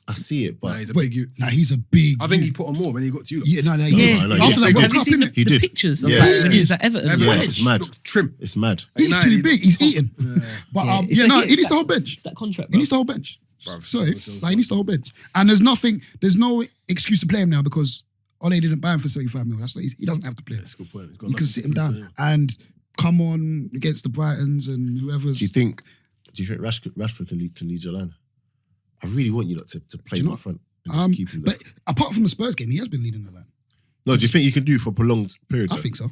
I see it, Nah, but he's a Wait, big you. Nah, he's a big. I think he dude. put on more when he got to you. Yeah, no. Yeah, I know, After yeah. that He World did. Cup, innit? He the did. pictures of Yeah. like when he was at Everton. Everton. Yeah, Wedge. it's mad. Looked trim. It's mad. He's United, too big. He's eating. But Yeah, it's yeah, like- no, yeah, he needs it's the whole bench. It's that contract, He bro. needs the whole bench. Bruv, Sorry, so- like he needs the whole bench. And there's no excuse to play him now because Ole didn't buy him for 75 mil. That's like, he doesn't have to play. That's a good point. He's got You can nothing sit to him do down with it. and come on against the Brightons and whoever's. Do you think Rashford can lead your line? I really want you lot to play Do you him know up front and just keep him there. but apart from the Spurs game, he has been leading the line. No, do you think you can do it for a prolonged period? I though? think so.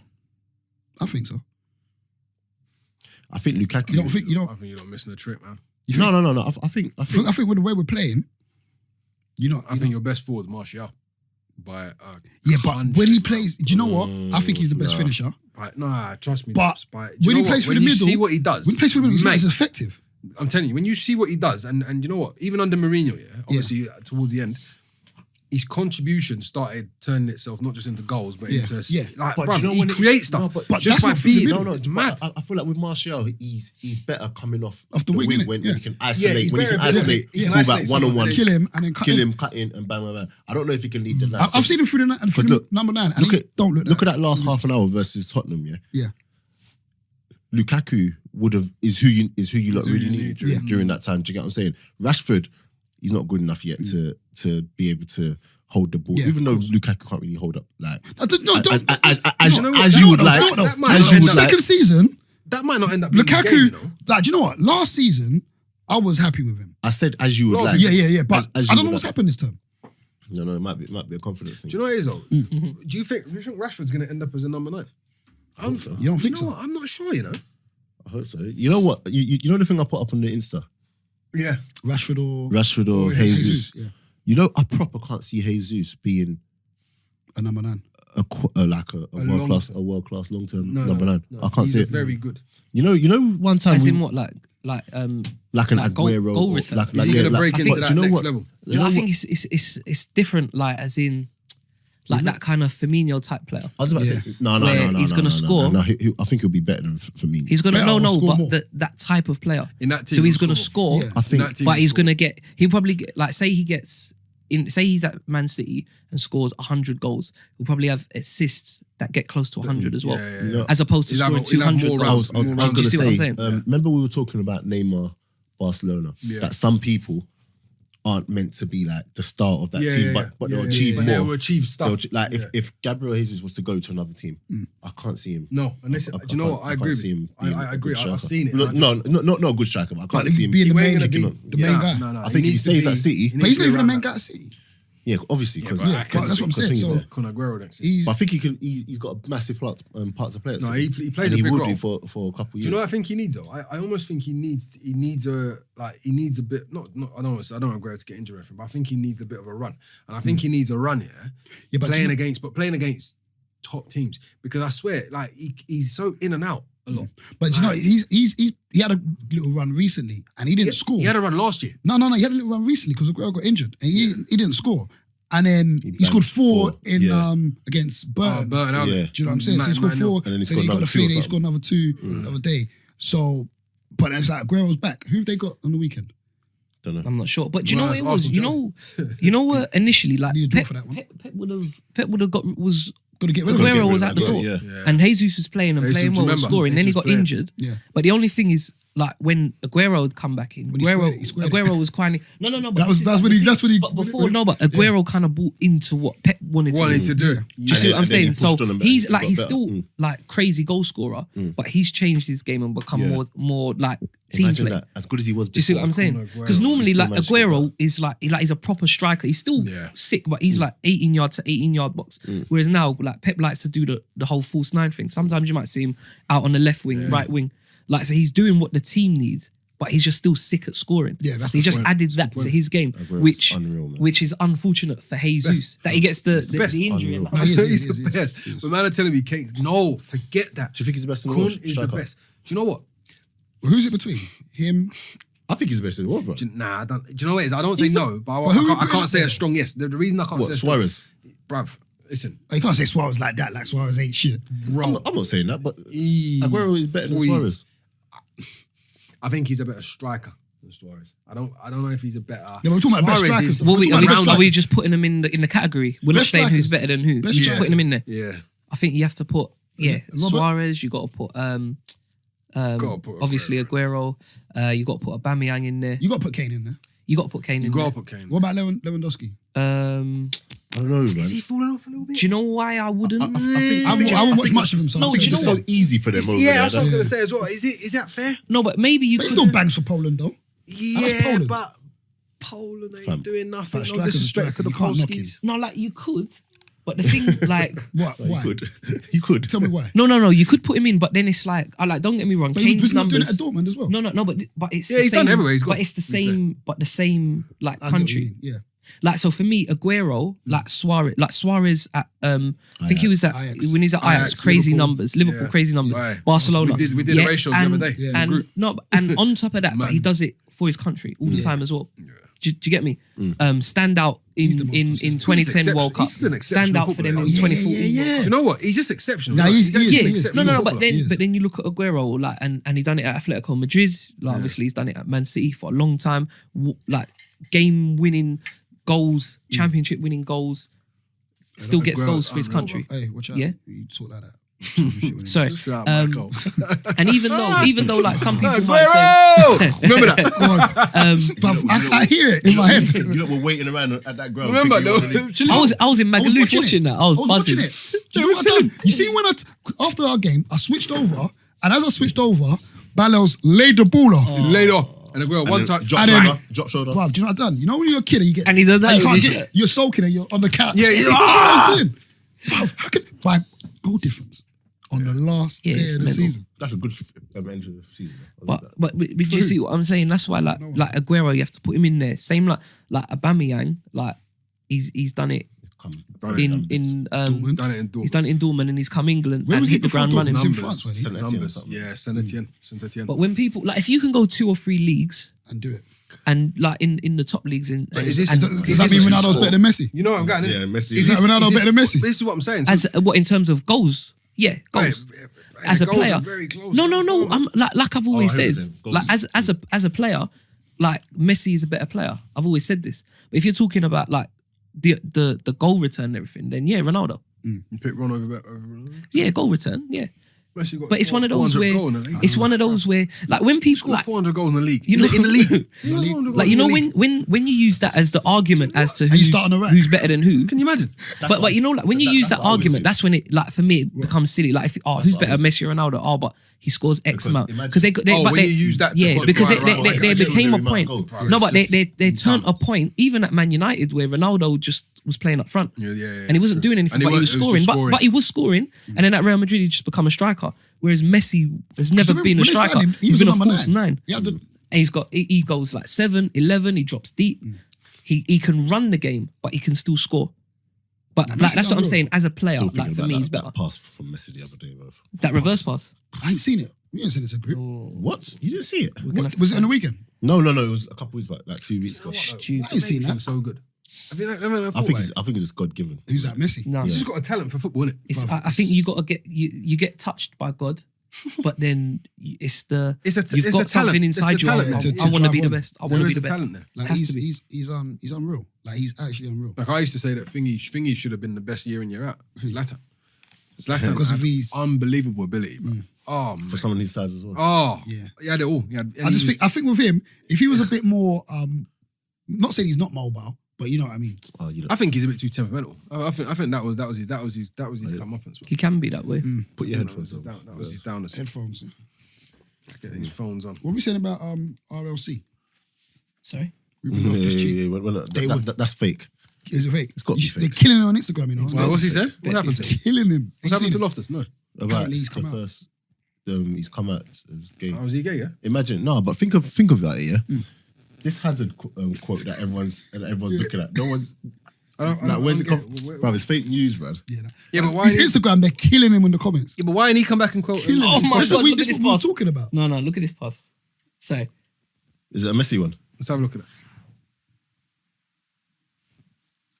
I think Lukaku. You don't think you don't? I think you're not missing the trick, man. No. I think I think with the way we're playing, I think your best forward is Martial. By yeah, but when he plays, do you know what? I think he's the best finisher. Nah, trust me. But do when you he know plays what? through the middle, you see what he does, when he plays through the middle, mate, it's effective. I'm telling you, when you see what he does, and you know what, even under Mourinho, obviously towards the end, his contribution started turning itself not just into goals, but into like, But bruv, you know he when creates stuff. but just that's by not through the being middle. it's mad. I feel like with Martial, he's better coming off the wing, innit? when Yeah. he can isolate. he's When he can very- isolate, he can full isolate back one on someone one, and Kill him and then kill him, cut in, and bang, bang, bang. I don't know if he can lead the line. I've seen him through the look, number 9, and Look he at don't look. look at that last half an hour versus Tottenham. Yeah. Lukaku is who you lot who really you need need during that time. Do you get what I'm saying? Rashford, he's not good enough yet to be able to hold the ball, Yeah, even of though course. Lukaku can't really hold up like As you would like. that might As not you end would up- like. Second season, That might not end up being Lukaku. the game, you know? Like, do you know what? Last season, I was happy with him. I said as you would Well, like. Yeah. But As you I don't would know what's like. happened this term. No, it might be a confidence thing. Do you know what it is though? Do you think Rashford's going to end up as a number 9? I hope so. You don't think know so? what? I'm not sure, you know. I hope so. You know what? You know the thing I put up on the Insta? Yeah. Rashford or Jesus. Yeah, You know, I proper can't see Jesus being a number 9. a world class long term number 9. I can't He's see it. very good. You know, one time As we, in what, like like an like Aguero, goal or return. like, Is he going to break I into think- that do you know next what? level? You know I what? think it's different. Like as in, like that kind of Firmino type player. I was about to say no. Where he's gonna score. No, I think he'll be better than for me. He's gonna Better or score more? but that type of player. In that team, So he's he'll gonna score score, Yeah. I think In that team, but he's he'll score. gonna get. He'll probably get like say he's at Man City and scores 100 goals. He'll probably have assists that get close to 100 as well, Yeah. as opposed to He'll have scoring he'll have 200 more goals. I was Do going you to see what I'm say. saying? Remember we were talking about Neymar, Barcelona. Yeah. That some people aren't meant to be like the star of that team, but they'll achieve But more. they'll achieve They'll stuff. like if Gabriel Jesus was to go to another team, I can't see him. No, and listen, do you know what? I agree with you. I agree. I've seen it. Not a good striker, but I can't Like, see him being the He main, ain't gonna the be- main Yeah, guy. no, I think he needs to stays be- at City. he But needs he's to not be even the around main that. guy at City. Yeah, obviously because but that's what I'm saying. So Kun Aguero next he's But I think he can. He's got a massive parts to play. At No, City. he plays And a big will role. do for a couple Do years. you know what I think he needs though? I almost think he needs a bit. Not I don't want Aguero to get injured or anything, but I think he needs a bit of a run, and I think he needs a run. Yeah, but playing do you playing against top teams, because I swear, like he's so in and out a lot. But you know, he had a little run recently and he didn't score. He had a run last year. No, he had a little run recently because Aguero got injured and he didn't score. And then he scored banged 4 in yeah. against Burton. Burton Albion. Yeah. Do you know what I'm saying? So he scored 4, And then he so scored he got another a 2 or feeling he something. scored another 2 the other day. So, but it's like Aguero's back. Who have they got on the weekend? Don't know. I'm not sure, but do you Well, know what it that's was? Arsenal, You know what? Initially, like Need a draw Pep, for that one. Pep would have got was. Got to get rid of him. Aguero was at the Aguero, door, yeah. and Jesus was playing and Jesus, playing do you well, and remember? scoring. Then he Jesus got playing. injured. Yeah. But the only thing is, like when Aguero had come back in, When he squared it. Aguero was kind of no. But That was- this is that's like- when he- this that's is- when he- But before, but Aguero kind of bought into what Pep wanted Wanted to to do. do. Do you see what I'm And then he saying? So pushed on him and he's got like he's better. still like crazy goal scorer, but he's changed his game and become Yeah. more like team Imagine play. that. As good as he was. Do you see what I'm saying? Aguero. Because normally, He's like still managed to do Aguero is like he's a proper striker. He's still Yeah. sick, but he's like 18 yard to 18 yard box. Whereas now, like Pep likes to do the whole false 9 thing. Sometimes you might see him out on the left wing, right wing. Like so, he's doing what the team needs, but he's just still sick at scoring. Yeah, that's so he the just point. added that to his game, Aguero's unreal, man. which is unfortunate for Jesus that he gets the injury. And Unreal. that. he is, He's he is, the he is. best. But man are telling me, Kane, no, forget that. Do you think he's the best in the Kun world? is the Striker? best. Do you know what? Who's it between? Him? I think he's the best in the world, bro. Nah, I don't. Do you know what it is? I don't say He's no, but But who I would can't you say say? a strong yes. The reason I can't What, say a strong Suarez? bruv, listen, Oh, you can't say Suarez like that. Like Suarez ain't shit. bro. I'm not saying that, but he- Aguero is better than we- Suarez. I think he's a better striker than Suarez. I don't know if he's a better. Yeah, but we're talking about best Suarez strikers, is- though. Well, We're we, talking about best are we strikers. just putting them in the category? We're not Best saying who's strikers. better than who. Best We're just strikers. putting them in there. Yeah. I think you have to put Robert? Suarez. You got to put Gotta put obviously Aguero. You got to put Aubameyang in there. You got to put Kane in there. You got to put Kane You in gotta there. put Kane. What about Lewandowski? I don't know, man. Is he falling off a little bit? Do you know why I wouldn't? I haven't watched much of him. So No, I think do you it's It's know just so easy for them over Yeah, there. that's what I was that- gonna say as well. Is that fair? No, but maybe you But he could. still bangs for Poland though. Yeah, Poland. but Poland ain't Fam. doing nothing. But No striker's a disrespect to striker, the you can't knock him. Polskis. No, like you could, But the thing, like, What? You Why? could. You could. Tell me why. no, you could put him in, but then it's like, don't get me wrong, But he was Kane's not doing numbers. it at Dortmund as well. No, but it's Yeah, the he's same. done everywhere he's but gone, it's the to be same, like I get what you country. mean, Yeah. Like, so for me, Aguero, like Suarez at I think he was at Ajax. when he's at Ajax, Ajax, crazy Liverpool. numbers, Liverpool Yeah. crazy numbers, Right. Barcelona. We did the ratios the other day. Yeah. and on top of that, but he does it for his country all the time as well. Do you get me? Stand out He's the in most consistent. 2010 World Cup. He's just an Stand exceptional out for them in footballer. 2014. Yeah. Do you know what? He's just exceptional. Nah, he's actually he Yeah, is. exceptional no, footballer. but then you look at Aguero, like, and he done it at Atletico Madrid. Like, obviously he's done it at Man City for a long time. Like, game winning goals, championship winning goals. Still gets Aguero's goals for his unreal, country. Hey, watch out. Yeah. You talk like that. Sorry, Shout out Michael. and even though like some people might Aguero! say, Remember that? Bruv, I hear it in my head. You lot were waiting around at that ground. Remember, thinking you wanted to- I was in Magaluf watching that. I was buzzing. watching it. Do you know what I done? You see, when after our game, I switched over, and as I switched over, Ballos laid the ball off. Laid off. And Aguero, one touch. Drop And then- shoulder. Drop shoulder. Bruv, do you know what I done? You know when you're a kid and you get And he does that you with can't his get, shirt. you're soaking and you're on the couch. Yeah, yeah. That's what I'm doing. Bruv, how could by goal difference on the last Yeah, day it's of the mental. season? That's a good end to the season. I love But you see what I'm saying? That's why like Aguero, you have to put him in there. Same like Aubameyang, like he's done it that. in Dortmund. Done it in Dortmund. he's done it in Dortmund and he's come England Where and was he hit the before ground Dortmund? running. He was in Numbers. France, wasn't he? Saint-Etienne or Numbers. something. Yeah, Saint-Etienne. But when people like if you can go 2 or 3 leagues And do it. and like in the top leagues in is this- and Does that mean Ronaldo's better than Messi? You know what I'm getting Yeah, at? Messi. Is that Ronaldo better than Messi? This is what I'm saying. as what in terms of goals? Yeah, goals. As a Goals are player, very close. no. I'm like I've always I hear said, it then. like Goals. as a player, like Messi is a better player. I've always said this. But if you're talking about like the goal return and everything, then yeah, Ronaldo. You pick Ron over Ronaldo. Yeah, goal return. Yeah, Messi got but it's one of those 400 where goals in the league. it's one of those where like when people Scored like 400 goals in the league. you know in the league. like you know when you use that as the argument as to you start on the right. who's better than who. Can you imagine? But you know, like when you use that's that what I always argument, say. that's when it like for me it becomes silly. Like if who's what I better, always Messi or Ronaldo? Oh, but he scores X Because amount imagine- because they Oh, but when they you use that to yeah put- because right, there right. became a Right. point. Right. No, but It's they just turned done. a point even at Man United where Ronaldo just was playing up front. Yeah. And he wasn't doing anything, And but he was just scoring. scoring. But he was scoring, and then at Real Madrid he just become a striker. Whereas Messi has never been a When they signed striker. him, he He's was been a number false 9. He had the- And he's got he goes like 7, 11. He drops deep. He can run the game, but he can still score. But Nah, like Messi's that's what I'm unreal. saying. As a player, Still like thinking for about me, that, he's better. that pass from Messi the other day, bro. That reverse pass. I ain't seen it. We ain't seen it to grip. What? You didn't see it? What, was it on the weekend? No. It was a couple weeks back, like 2 weeks ago. Stupid. I ain't seen that. so good. I think I think it's God given. Who's that? Messi? No, he's just got a talent for football, innit? it's, I think you got to get you get touched by God, but then it's the It's a you've it's got a talent. something It's inside the you. talent. to I want to be drive the on. best. I want There to be is the a best. talent there. Like Has to be. he's unreal. Like he's actually unreal. Like I used to say that Thingy should have been the best year in year out. Zlatan. Zlatan Because of had his- unbelievable ability, bro. Oh For man. someone his size as well. Oh Yeah. He had it all. He had, and I think with him, if he was a bit more, not saying he's not mobile, but you know what I mean. Oh, you know, I think he's a bit too temperamental. I think that was his comeuppance. He can be that way. put your That headphones was his on. down. That was his downers. Headphones. Get these phones on. What are we saying about RLC? Sorry. Ruben Loftus-Cheek. They would. That's fake. Is it fake? It's got to be They're fake. killing him on Instagram, you know. Well, what's he said? What Bet happened to him? Killing him. What's happened to Loftus? No. About Apparently he's come the out. first. He's come out as gay. Oh, was he gay? Yeah. Imagine but think of that, yeah. This Hazard quote that everyone's looking at. No one's. Like, where's it come? Bro, it's fake news, man. Yeah, but why? His Instagram, they're killing him in the comments. Yeah, but why didn't he come back and quote? Killing Oh him. my That's God, what we look at this this what we're pass. talking about. No, look at this pass. Sorry. Is it a messy one? Let's have a look at it.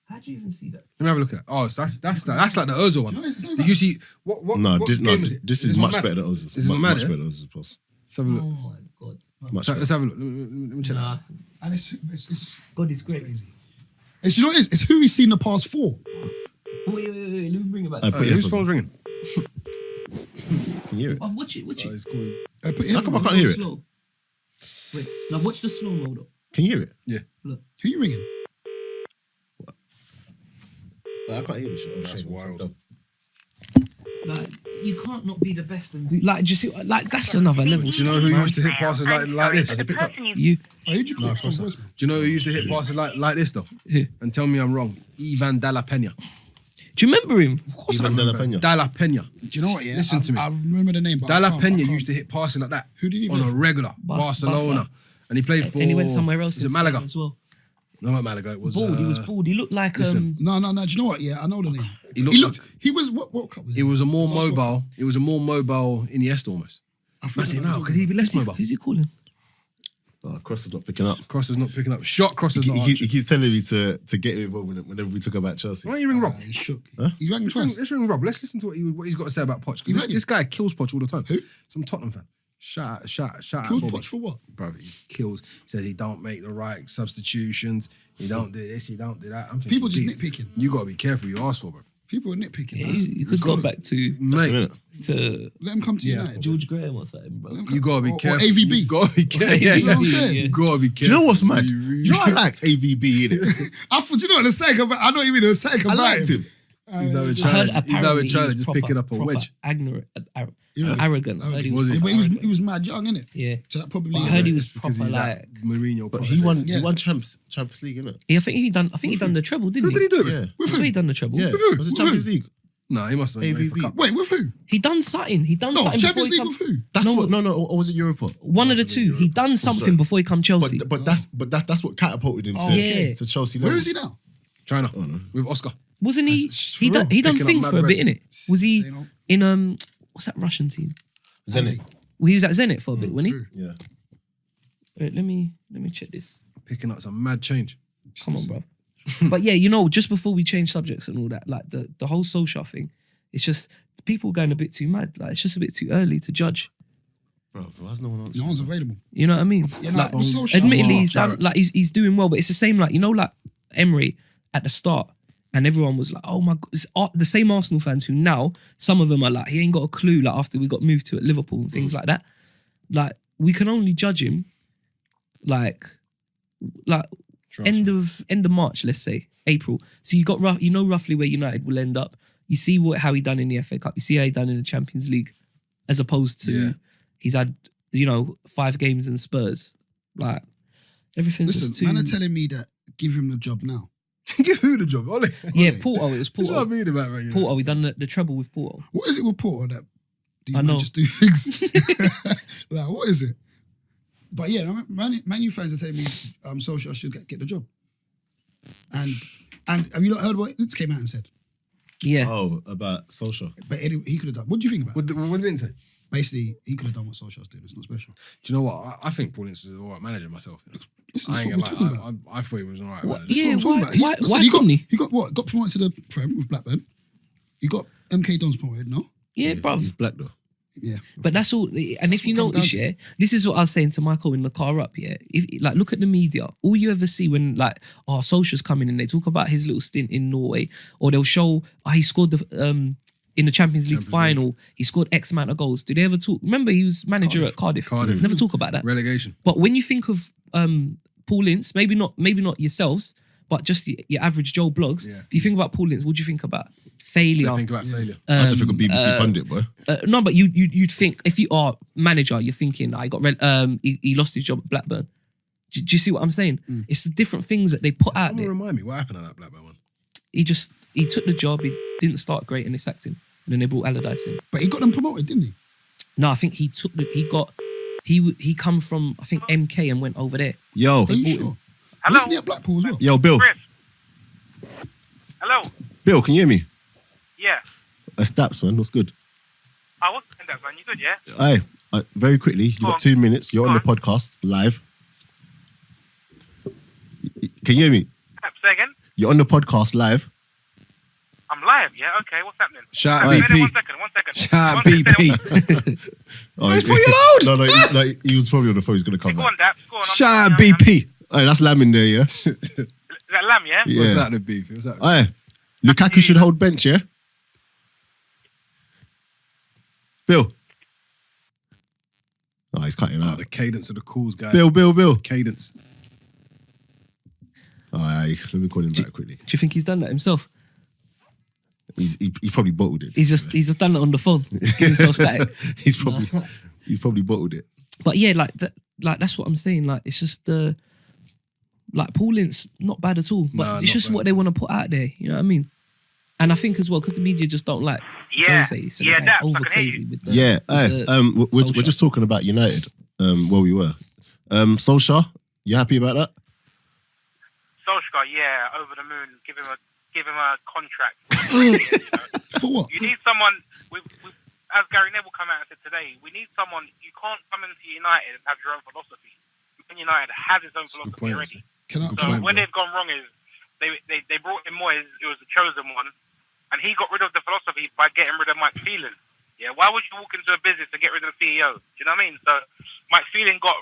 How do you even see that? Let me have a look at it. Oh, so that's like the Ozil one. Do you know it's Did you see what? No, what this game is it? is this much one mad? better than Ozil's. This is one mad, Much yeah? better than Ozil's post. Let's have a look. Oh my God. Much Let's better. have a look. Let me check Nah. that. And it's God is great. you know what it is? It's who he's seen the past four. Wait. Let me bring it back. I Oh, put your whose headphones phone's ringing? Can you hear it? Oh, watch it. Oh, it's calling. Put How come I can't hear it? Slow. Wait, now watch the slow mo though. Can you hear it? Yeah. Look. Who you ringing? I can't hear this shit. That's wild. Like, you can't not be the best and do like just like that's another level. Do you know who used to hit passes like this? You Oh, who'd you call? Oh, voicemail. Do you know who used to hit passes like this though? Who? And tell me I'm wrong. Ivan Dalla Pena. Do you remember him? Of course, Ivan I De La remember. Peña. De La Peña. Do you know what? Yeah, Listen to me. I remember the name. But De La I can't- Peña used to hit passing like that. Who did he on play a for? regular? Barcelona. Barca. And he played for. And he went somewhere else. Was it in Malaga? Spain as well. No, not Malaga. It was. Bald. He was bald. He looked like listen. No. Do you know what? Yeah, I know the name. He looked like- He was what cup was It was a more Last World mobile. It was a more mobile Iniesta almost. I forgot Actually, what no, I'm because he'd be less mobile. Who's he calling? Cross is not picking up. Cross is not picking up. Shot cross is not. He answering. keeps telling me to get involved whenever we talk about Chelsea. Why don't you ring Rob? talking about. He shook. Huh? He rang twice. Let's ring Rob. Let's listen to what he's got to say about Poch. You Because reckon? this guy kills Poch all the time. Who? Some Tottenham fan. Shout out Kills Bobby. Poch for what? Bro, he kills. Says he don't make the right substitutions. He don't do this. He don't do that. I'm thinking, People just geez, nitpicking. You got to be careful. You ask for, bro. People are nitpicking. Yeah, man. you could go back to Mate, Let him come to Yeah. United. George Graham or something, bro. Let him come- you got to be or careful. AVB. You got to be careful. You know what I'm saying? You got to be Do careful. you know what's mad? You know I liked AVB in it. I thought, you know what the second about, I know you mean the second I about liked him. He's now in I heard China. He's now apparently in China he was just proper- picking up a proper wedge. Arrogant. I heard he Was was he? But proper he was mad young, innit? Yeah. So that probably. I heard he Yeah, was it's because proper he's like. that Mourinho. But he won. Yeah. He won Champions League, innit? Yeah, I think he done the treble, didn't Who he? did he do it? Yeah. with? I swear he done the treble. Yeah. who? Was it With Champions who? League? No, he must have been AVB. for cup. Wait, with who? He done something. He done No, something before Champions he League come. with who? That's No. what. No. Or was it Europa? One of the two. He done something sorry. before he come Chelsea. But that's what catapulted him Oh, to, yeah. to Chelsea. Where level. is he now? China with Oscar. Wasn't he? That's He done true. he done Picking up things mad for a bread. bit, innit? Was he Say no. in what's that Russian team? Zenit. Well, he was at Zenit for a bit, wasn't he? Yeah. Wait, let me check this. Picking up some mad change. Come on, bro. But yeah, just before we change subjects and all that, like the whole social thing, it's just people going a bit too mad. Like it's just a bit too early to judge. Bro, why's no one else? No one's available. You know what I mean? Yeah, no, like, social. admittedly, Wow. he's done like he's doing well, but it's the same like like Emery at the start, and everyone was like, "Oh my god!" It's the same Arsenal fans who now some of them are like, "He ain't got a clue." Like after we got moved to at Liverpool and things like that, like we can only judge him like end of March, let's say April. So you got roughly where United will end up. You see how he done in the FA Cup. You see how he done in the Champions League, as opposed to he's had 5 games in Spurs. Like everything's just Listen, too. man are telling me that give him the job now. Give who the job? Ole. Yeah, Porto. It was That's what I Porto. mean about man. Porto. We done the treble with Porto. What is it with Porter that these I men know. just do things? Like, what is it? But yeah, Man U fans are telling me Solskjaer should get the job. And have you not heard what Itz came out and said? Yeah. Oh, about social. But anyway, he could have done. What do you think about it? What did he say? Basically, he could have done what Solskjaer's doing. It's not special. Do you know what? I think Paul Ince is an alright manager myself. This is I ain't what we're gonna talking lie. about. I thought he was an alright What? manager. This is Yeah, what I'm talking why- about. why he couldn't he? He got what? Got promoted to the Prem with Blackburn. He got MK Dons promoted, no? Yeah, bruv. He's black though. Yeah. But that's all. And if you What comes notice, down to- yeah, this is what I was saying to Michael in the car up. Yeah, if like look at the media, all you ever see when like Solskjaer's coming and they talk about his little stint in Norway, or they'll show he scored the in the Champions League final, he scored X amount of goals. Do they ever talk? Remember, he was manager at Cardiff. Cardiff. Never talk about that. Relegation. But when you think of Paul Ince, maybe not yourselves, but just your average Joe blogs. Yeah. If you think about Paul Ince, what do you think about? Failure. I think about failure. I just think a BBC pundit, boy. No, but you'd think if you are manager, you're thinking I got he lost his job at Blackburn. Do you see what I'm saying? It's the different things that they put out Someone there. remind me what happened on that Blackburn one. He took the job. He didn't start great and they sacked him. And then they brought Allardyce in. But he got them promoted, didn't he? No, I think he come from I think MK and went over there. Yo, Are you sure? Hello? Wasn't he at Blackpool as well? yo, Bill. Chris. Hello? Bill, can you hear me? Yeah. That's Daps, man. What's good? What's the that, man? You good, yeah? Hey, very quickly, you Go got on. 2 minutes. You're on the Go on. podcast live. Can you hear me? Say again? You're on the podcast live. I'm live, yeah? Okay, what's happening? Shout out Wait, BP. 1 second, 1 second. Shout out 1 second, BP. Oh, He's put you loud. No, he was probably on the phone. He's gonna come Go back. on, Daps. Go on. Shout out I'm- BP. Hey, that's Lamin there, yeah. Is that Lamb, yeah? Yeah. What's that the beef? What's that? Hey, Lukaku should hold bench, yeah. Bill. Oh, he's cutting Oh, out. the cadence of the calls, guys. Bill. Cadence. All right, let me call him back quickly. Do you think he's done that himself? He probably bottled it. He's just done it on the phone. Give himself static. he's probably bottled it. But yeah, that's what I'm saying. Like it's just like Paul Ince, not bad at all. But Nah, it's not just bad what at they all. want to put out there. You know what I mean? And I think as well, because the media just don't like Yeah. Jose, so Yeah, they're Daps, over I can hear crazy you. with the Yeah, with the we're Solskjaer. just talking about United, where we were. Solskjaer, you happy about that? Solskjaer, yeah, over the moon. Give him a contract. For what? You need someone. As Gary Neville come out and said today, we need someone. You can't come into United and have your own philosophy. Man United has its own philosophy point. already. Can I? So where they've gone wrong is they brought in Moyes, who was the chosen one, and he got rid of the philosophy by getting rid of Mike Phelan. Yeah, why would you walk into a business and get rid of the CEO? Do you know what I mean? So Mike Phelan got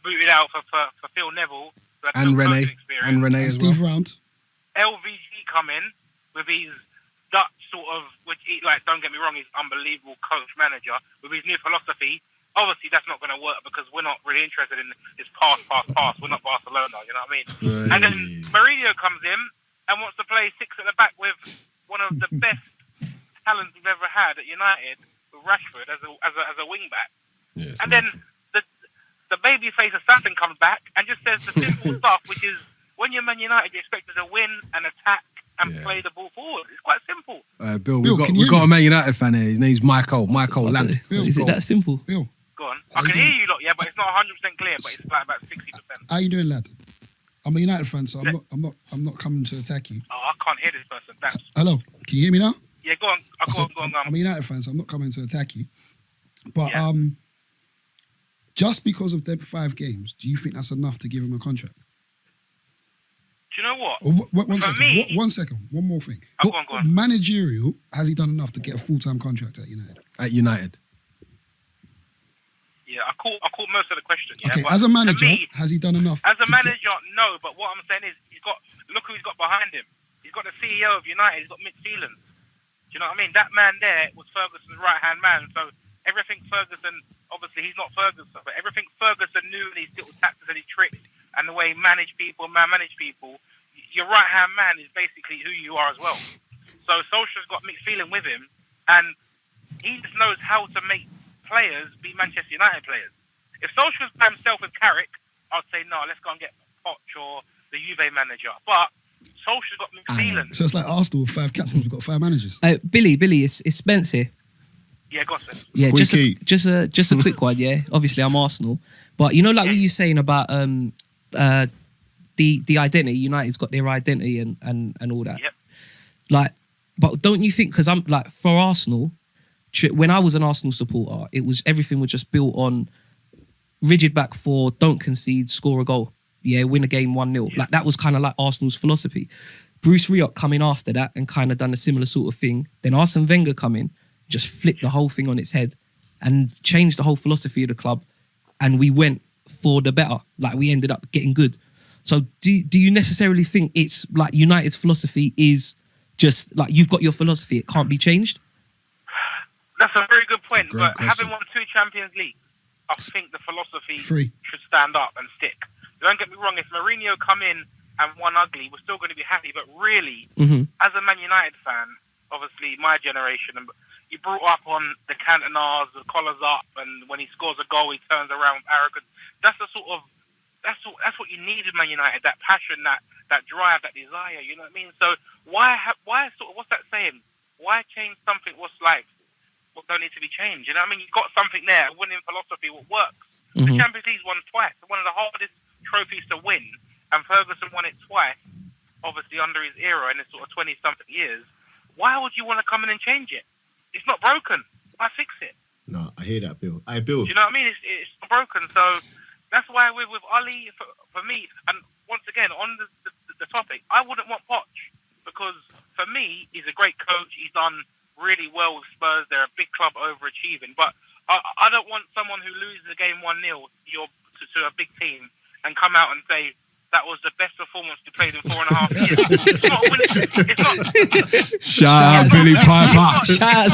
booted out for Phil Neville. So that's And no Renee. coaching experience. And Renee And as well. Steve Round. LVG come in with his Dutch sort of, which he, like, don't get me wrong, he's unbelievable coach manager with his new philosophy. Obviously, that's not going to work because we're not really interested in this pass. We're not Barcelona, you know what I mean? Right. And then Mourinho comes in and wants to play six at the back with one of the best talents we've ever had at United, with Rashford as a wing back. Yes, And then the babyface assassin comes back and just says the simple stuff, which is when you're Man United, you're expected to win and attack and play the ball forward. It's quite simple. Bill, Bill, we've can you got hear a Man United fan here. His name's Michael Land. Is it that simple? Bill, Go on. I can hear you lot, yeah, but it's not 100% clear, but it's like about 60%. how you doing, lad? I'm a United fan, so I'm not coming to attack you. Oh, I can't hear this person. That's Hello, can you hear me now? yeah. Go on. Go on. I'm a United fan, so I'm not coming to attack you. But just because of them 5 games, do you think that's enough to give him a contract? Do you know what? Or one For second. me- One second. One more thing. Oh, go on. Managerial, has he done enough to get a full-time contract at United? At United. Yeah, I caught most of the question. Yeah, Okay, but as a manager, for me, has he done enough? as a to manager, no. But what I'm saying is, look who he's got behind him. He's got the CEO of United. He's got Mick Phelan. Do you know what I mean? That man there was Ferguson's right-hand man. So everything Ferguson, obviously he's not Ferguson, but everything Ferguson knew in his little tactics and his tricks and the way he managed people, your right-hand man is basically who you are as well. So Solskjaer's got Mick Phelan with him, and he just knows how to make players be Manchester United players. If Solskjaer's by himself with Carrick, I'd say, no, let's go and get Poch or the Juve manager. But Solskjaer's got Mick Phelan. So it's like Arsenal with 5 captains, we've got 5 managers. Billy, it's Spence here. Yeah, got them. Yeah, Squeaky. just a quick one. Yeah, obviously I'm Arsenal, but you know, like what you saying about the identity. United's got their identity and all that. Yep. Like, but don't you think? Because I'm like, for Arsenal, when I was an Arsenal supporter, everything was just built on rigid back 4, don't concede, score a goal. Yeah, win a game 1-0. Like that was kind of like Arsenal's philosophy. Bruce Rioch coming after that and kind of done a similar sort of thing. Then Arsene Wenger come in, just flipped the whole thing on its head and changed the whole philosophy of the club. And we went for the better. Like we ended up getting good. So do you necessarily think it's like United's philosophy is just like you've got your philosophy, it can't be changed? That's a very good point. great But question. having won 2 Champions League, I think the philosophy 3. should stand up and stick. Don't get me wrong, if Mourinho come in and won ugly, we're still going to be happy. But really, as a Man United fan, obviously my generation, you brought up on the Cantonars, the collars up, and when he scores a goal, he turns around with arrogance. That's what you need in Man United, that passion, that drive, that desire, you know what I mean? So why what's that saying? Why change something what don't need to be changed? You know what I mean? You've got something there, a winning philosophy, what works. The Champions League's won twice, one of the hardest trophies to win, and Ferguson won it twice, obviously under his era in his sort of 20-something years. Why would you want to come in and change it? It's not broken. Why fix it? No, I hear that, Bill. Bill. Do you know what I mean? It's not broken. So that's why with Ali, for me, and once again, on the topic, I wouldn't want Poch because for me, he's a great coach. He's done really well with Spurs. They're a big club overachieving. But I don't want someone who loses a game 1-0 to a big team and come out and say, that was the best performance we played in 4.5 years. It's not winning. It's not. Shout out Billy Piper.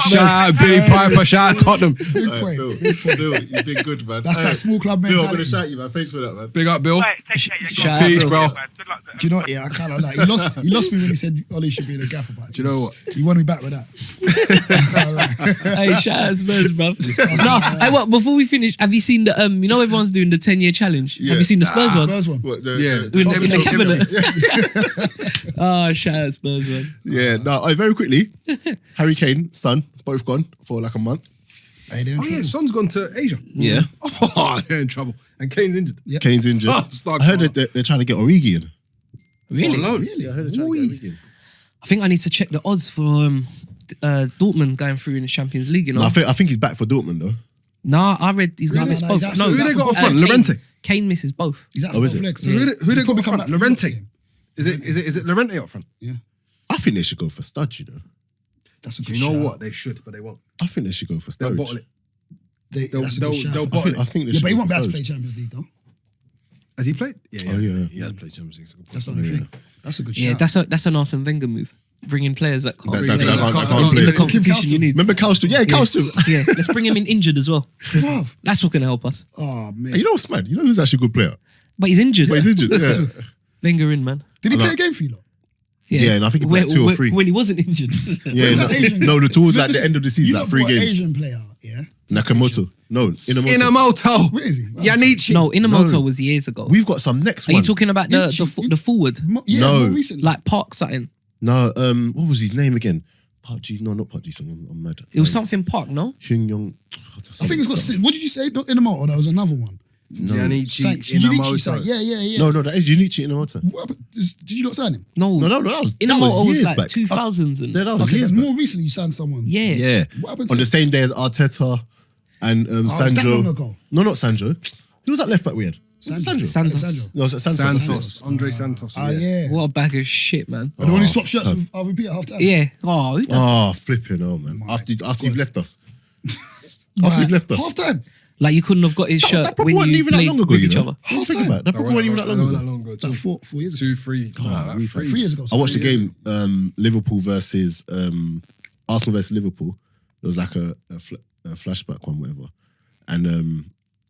Shout out Billy Piper. Shout out Tottenham. Big point. Bill, you've been good, man. That's that small club Bill, I'm mentality. going to shout you, man. Thanks for that, man. Big up, Bill. Right, take care. Shout Peace, out, bro. Good luck. Do you know what? Yeah, I kind of like. He lost me when he said Ollie should be in the gaffer. But Do you know what? He wanted me back with that. Hey, shout out Spurs, bruv. No, hey, what? Before we finish, have you seen the you know everyone's doing the 10-year challenge? Yeah. Have you seen the Spurs one? Spurs one. What, Yeah. In the cabinet. Oh, shout out Spurs, man. Yeah, no, very quickly. Harry Kane, Son, both gone for like a month. Hey, they're in Oh yeah, trouble. Son's gone to Asia. Yeah. Oh, they're in trouble. And Kane's injured. Yeah. Kane's injured. Oh, start I heard going that they're trying to get Origi in. Really? Oh, no. Really? I heard they're trying to get Origi in. I think I need to check the odds for Dortmund going through in the Champions League, you know? No, I think he's back for Dortmund though. Nah, I read he's going to miss No, both. he's No, actually- Who they got up front? Kane- Lorente. Kane misses both. He's out Oh, for is both it? legs. So who they got probably up come front? back for the Lorente. game. Is it Lorente up front? Yeah. I think they should go for Sturridge, you know. That's a Do good you know shout. what? They should, but they won't. I think they should go for They'll Sturridge. bottle it. That's a good shout. they'll I bottle think, it. I think they Yeah, should but he go won't for be able to Sturridge. play Champions League though. Has he played? Yeah, Oh, yeah. He has played Champions League. So That's the only thing. That's a good Yeah, shout. that's an Arsene Wenger move. Bringing players that can't That play can't in the play. competition you need. Remember Cowstrom? Yeah, Cowstrom. Yeah, let's bring him in injured as well. Bruv. That's what's going to help us. Oh man. Hey, you know what's mad? You know who's actually a good player? But he's injured. But he's injured. Yeah. Wenger in, man. Did he I play know. a game for you lot? Yeah, and I think he played 2 or 3. When he wasn't injured. Yeah, that Asian no, guy? towards like the Listen, end of the season, you like lot 3 brought an games. Asian player, yeah. Nakamoto. No, Inamoto. Inamoto. Where is he? Yanichi. No, Inamoto No. was years ago. We've got some next Are one. you talking about the forward? Yeah, No. more recently. Like Park something? No, what was his name again? Park Ji, no, not Park Ji Sung. I'm mad. It was something Park, no? Hyun Young. I think it's got. What did you say? Not Inamoto. There was another one. No, Yanichi, Yanichi Inamoto. Yeah. no, that is Junichi Inamoto. What, did you not sign him? No. No, that was Inamoto was years like back. 2000s. And, That was Okay, years but back. more recently you signed someone. yeah. Yeah. What happened to On the him? same day as Arteta and was that Sanjo. long ago? No, not Sanjo. Who was that left back we had? Was it Sanjo? Santos. Sancho. No, was it Santos? Santos. Andre Santos. Yeah. What a bag of shit, man. And the one who swapped shirts with RVP at half time. Yeah. Oh, who does Oh, flipping hell, man. My After you've left us. Right. After you've left us. Half time. Like you couldn't have got his shirt That probably when wasn't you even that played long ago, with you each know. other. Think about it. That probably wasn't even that long ago. It's like 4 years ago. 2, 3. we've had 3 years ago. I watched the 3 years game Liverpool versus Arsenal versus Liverpool. It was like a flashback one, whatever. And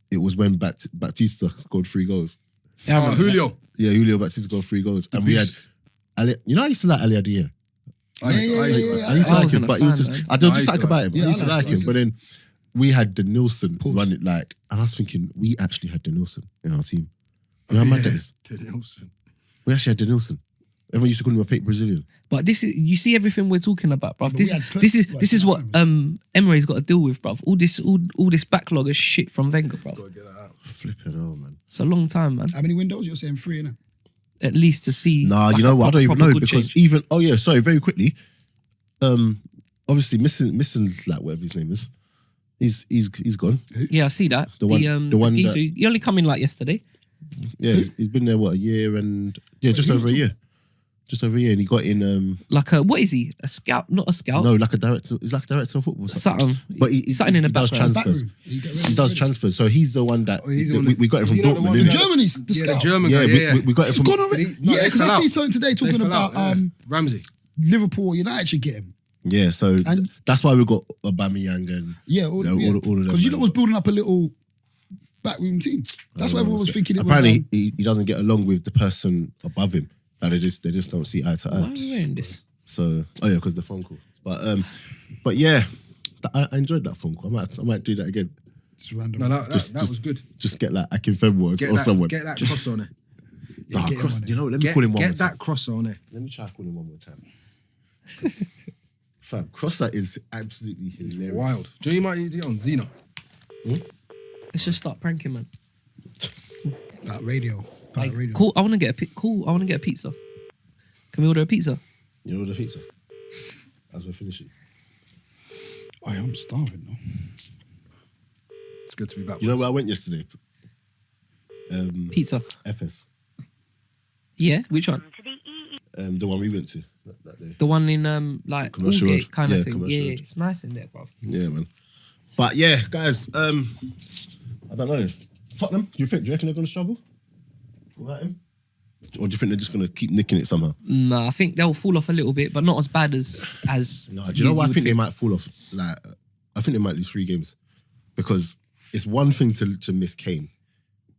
it was when Baptista scored 3 goals. Yeah, I remember that. Julio. Yeah, Julio Baptista scored 3 goals. And we had Ali, you know, I used to like Ali Adia. Yeah. I used to I like wasn't him, a but he was fan, just man. I don't I just used like to about him. Yeah, I used to I like like him. him. But then we had the Nilsson Pause. run it like, and I was thinking, we actually had the Nilsson in our team. You know how mad that is? Nelson. We actually had the Nilsson. Everyone used to call him a fake Brazilian. But this is, you see everything we're talking about, bruv. But This we had this is clips, this is what like, Emery's got to deal with, bruv. All this backlog of shit from Wenger, bruv. Flipping hell, man. It's a long time, man. How many windows? You're saying 3, innit? At least to see. Nah, like, you know a what? I don't even proper know good because change. even sorry, very quickly. Obviously Mission's like whatever his name is. He's gone. Yeah, I see that. The one geezer, that- he only come in like yesterday. Yeah, he's been there what, a year and just who over a was year. Just over a year, and he got in Like a, what is he? A scout? Not a scout. no, like a director. He's like a director of football. Something. But he something in the does background. transfers. Backroom. You get He ready, does ready. transfers. So he's the one that he's the one we got it is from he not the Dortmund. one In who- innit? Germany, the Yeah, the scout. German Yeah, guy. Yeah, we got it He's from. gone already. No, Yeah, they because fell I see out. something today They talking fell about out, yeah. Ramsey. Liverpool United should get him. Yeah, so And- that's why we got Aubameyang and Yeah, all all of them. because you man. lot was building up a little backroom team. That's why everyone was thinking it was. Apparently, he doesn't get along with the person above him. Like they just don't see eye to Why are eye. we wearing this? So because the phone call. But yeah, I enjoyed that phone call. I might do that again. It's random. No, that was good. Just get like Akin Fenward Get or that, someone. Get that cross on there. Nah, get him cross, on it. you know, let me call him one more Get time. that cross on there. Let me try to call him one more time. Fam, Crosser is absolutely hilarious. Wild. Do you might need to get on Zeno? Let's just start pranking, man. That radio. Like, Radio. cool. I want to get a pizza. Can we order a pizza? You know the pizza? As we're finishing. Oh, I'm starving though. It's good to be back. You know where I went yesterday? Pizza. FS. Yeah. Which one? The one we went to that day. The one in like Commercial Aldgate Road. kind of Yeah, thing. Commercial Yeah, Road. it's nice in there, bro. Yeah, man. But yeah, guys, I don't know. Tottenham, do you reckon they're going to struggle without him? Or do you think they're just going to keep nicking it somehow? Nah, I think they'll fall off a little bit, but not as bad as. No, do you know what? I would think they might fall off. Like, I think they might lose 3 games because it's one thing to miss Kane,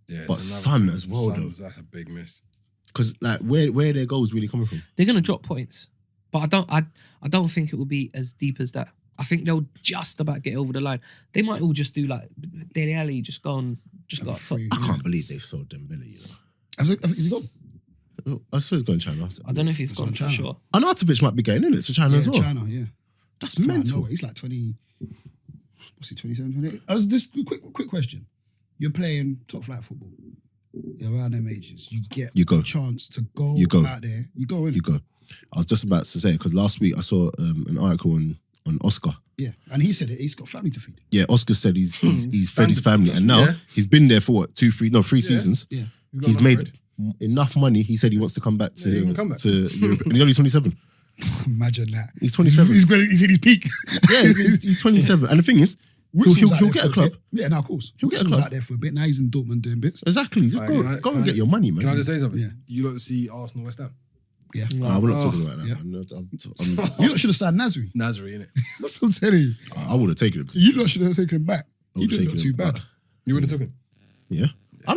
Yeah, but it's Son another- as well, though. That's a big miss. Because like, where their goals really coming from? They're gonna drop points, but I don't think it will be as deep as that. I think they'll just about get over the line. They might all just do like Dele Alli, just go up top. free. I can't believe they sold Dembele. You know, Is he gone? I suppose he's going to China. I don't know if he's gone for China. sure. Arnautovic might be going in it to China as well. China, yeah. That's No, mental. he's like 20. What's he, 27, 28? This quick question. You're playing top flight football. You're around them ages. You go. a chance to go, You go. out there. You go in. You go. I was just about to say, because last week I saw an article on Oscar. Yeah. And he said it. He's got family to feed. Yeah, Oscar said he's fed his family, and now he's been there for what, 3 seasons. Yeah. He's made enough money. He said he wants to come back to Europe, and he's only 27. Imagine that. He's 27. He's in his peak. Yeah, he's 27, and the thing is, he'll get a club. Yeah, no, of course. He'll get a Wilson's club. out there for a bit. Now he's in Dortmund doing bits. Exactly. Just go and get your money, man. Can I just say something? Yeah. You lot see Arsenal West Ham. Yeah. We're not talking about that. Yeah. I'm- You lot should have signed Nasri. Nasri, innit? That's what I'm telling you. I would have taken him. You lot should have taken him back. He would've didn't look taken too him bad. back. You would have took him. Yeah. I